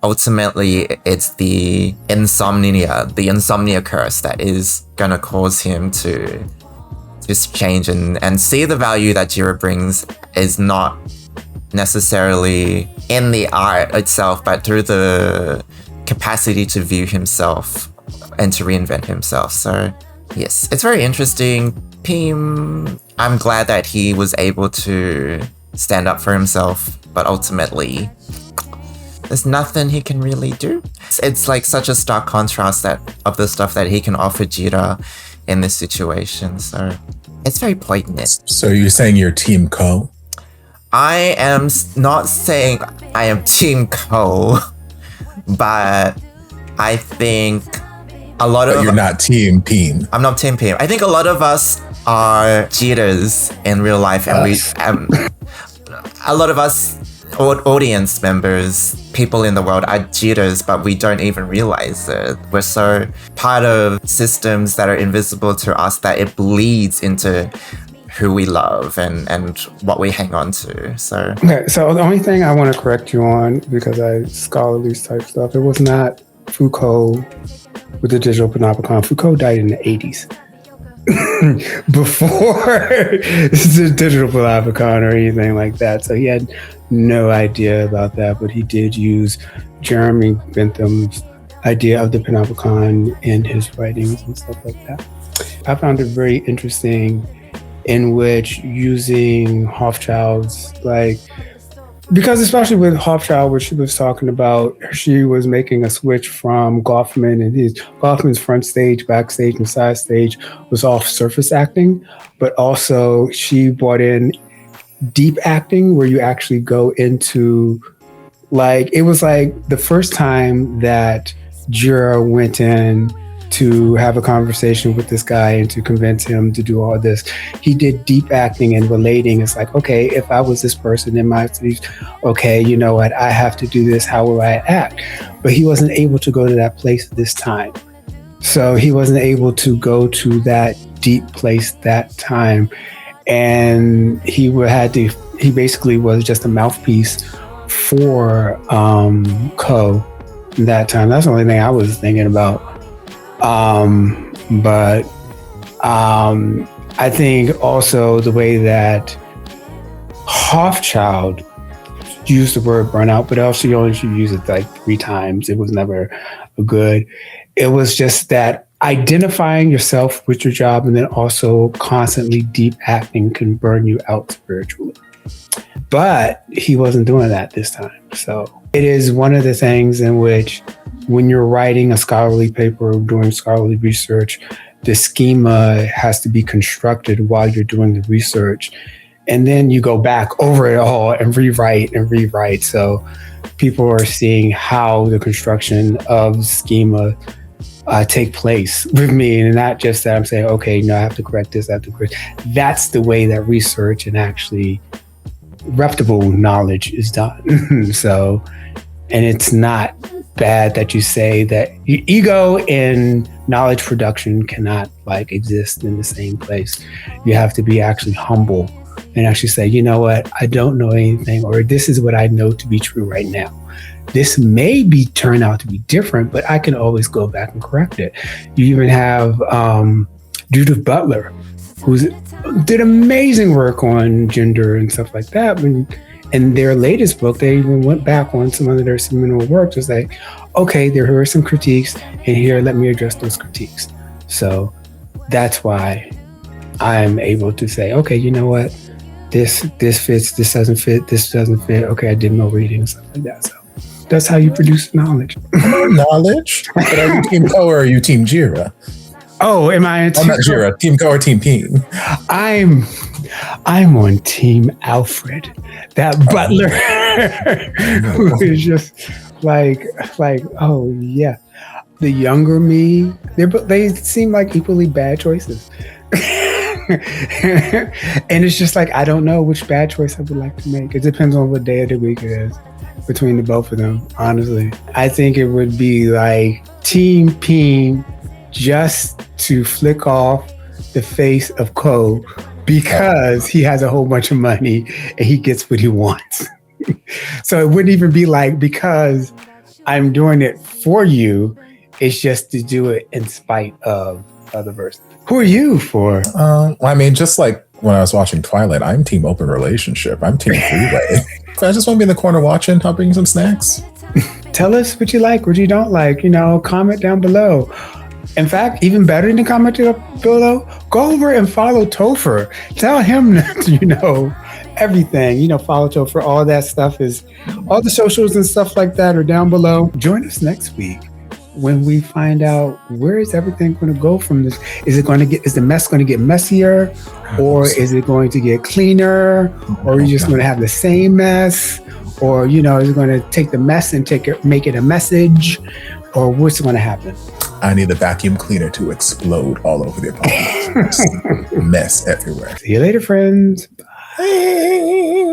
ultimately it's the insomnia curse that is gonna cause him to just change and see the value that Jira brings is not necessarily in the art itself, but through the capacity to view himself and to reinvent himself. So yes, it's very interesting. Pim, I'm glad that he was able to stand up for himself, but ultimately there's nothing he can really do. It's like such a stark contrast of the stuff that he can offer Jira in this situation. So it's very poignant. So you're saying you're Team Ko? I am not saying I am Team Ko, but I think a lot But you're not Team Pim. I'm not Team Pim. I think a lot of us are Jiras in real life, and a lot of us audience members, people in the world are jitters, but we don't even realize it. We're so part of systems that are invisible to us that it bleeds into who we love and what we hang on to. So okay, so the only thing I want to correct you on, because I scholarly type stuff, it was not Foucault with the digital panopticon. Foucault died in the 80s. Before the digital panopticon or anything like that. So he had no idea about that, but he did use Jeremy Bentham's idea of the panopticon in his writings and stuff like that. I found it very interesting in which using Hochschild's, like, because especially with Hochschild, what she was talking about, she was making a switch from Goffman, and Goffman's front stage, backstage, and side stage was all surface acting, but also she brought in deep acting where you actually go into, like, it was like the first time that Jira went in to have a conversation with this guy and to convince him to do all this. He did deep acting and relating. It's like, okay, if I was this person in my city, okay, you know what, I have to do this, how will I act? But he wasn't able to go to that place this time. So he wasn't able to go to that deep place that time. And he basically was just a mouthpiece for Co that time. That's the only thing I was thinking about. But I think also the way that Hochschild used the word burnout, but also you only should use it like 3 times. It was never a good. It was just that identifying yourself with your job and then also constantly deep acting can burn you out spiritually. But he wasn't doing that this time. So it is one of the things in which when you're writing a scholarly paper or doing scholarly research, the schema has to be constructed while you're doing the research. And then you go back over it all and rewrite. So people are seeing how the construction of schema take place with me. And not just that I'm saying, okay, no, I have to correct this, I have to correct. That's the way that research and actually reputable knowledge is done. So, and it's not bad that you say that ego and knowledge production cannot like exist in the same place. You have to be actually humble and actually say, you know what, I don't know anything, or this is what I know to be true right now. This may turn out to be different, but I can always go back and correct it. You even have Judith Butler, who did amazing work on gender and stuff like that. In their latest book, they even went back on some of their seminal work to say, okay, there are some critiques, and here, let me address those critiques. So that's why I'm able to say, okay, you know what, this fits, this doesn't fit, this doesn't fit. Okay, I did no reading, stuff like that. So that's how you produce knowledge. Knowledge? But are you Team Co or are you Team Jira? Oh, am I? I'm not Jira. Team Co or Team Peen? I'm on Team Alfred, that butler who is just like, oh yeah. The younger me, they seem like equally bad choices. And it's just like, I don't know which bad choice I would like to make. It depends on what day of the week it is between the both of them, honestly. I think it would be like Team Peen just to flick off the face of Co because he has a whole bunch of money and he gets what he wants. So it wouldn't even be like, because I'm doing it for you, it's just to do it in spite of other person. Who are you for? I mean, just like when I was watching Twilight, I'm Team Open Relationship. I'm Team Freeway. I just want to be in the corner watching, I'll bring you some snacks. Tell us what you like, what you don't like, comment down below. In fact, even better than comment below, go over and follow Topher. Tell him, everything. Follow Topher. All that stuff all the socials and stuff like that are down below. Join us next week when we find out where is everything going to go from this. Is the mess going to get messier, or is it going to get cleaner, or are you just going to have the same mess, or is it going to take the mess and make it a message, or what's going to happen? I need the vacuum cleaner to explode all over the apartment. Mess everywhere. See you later, friends. Bye.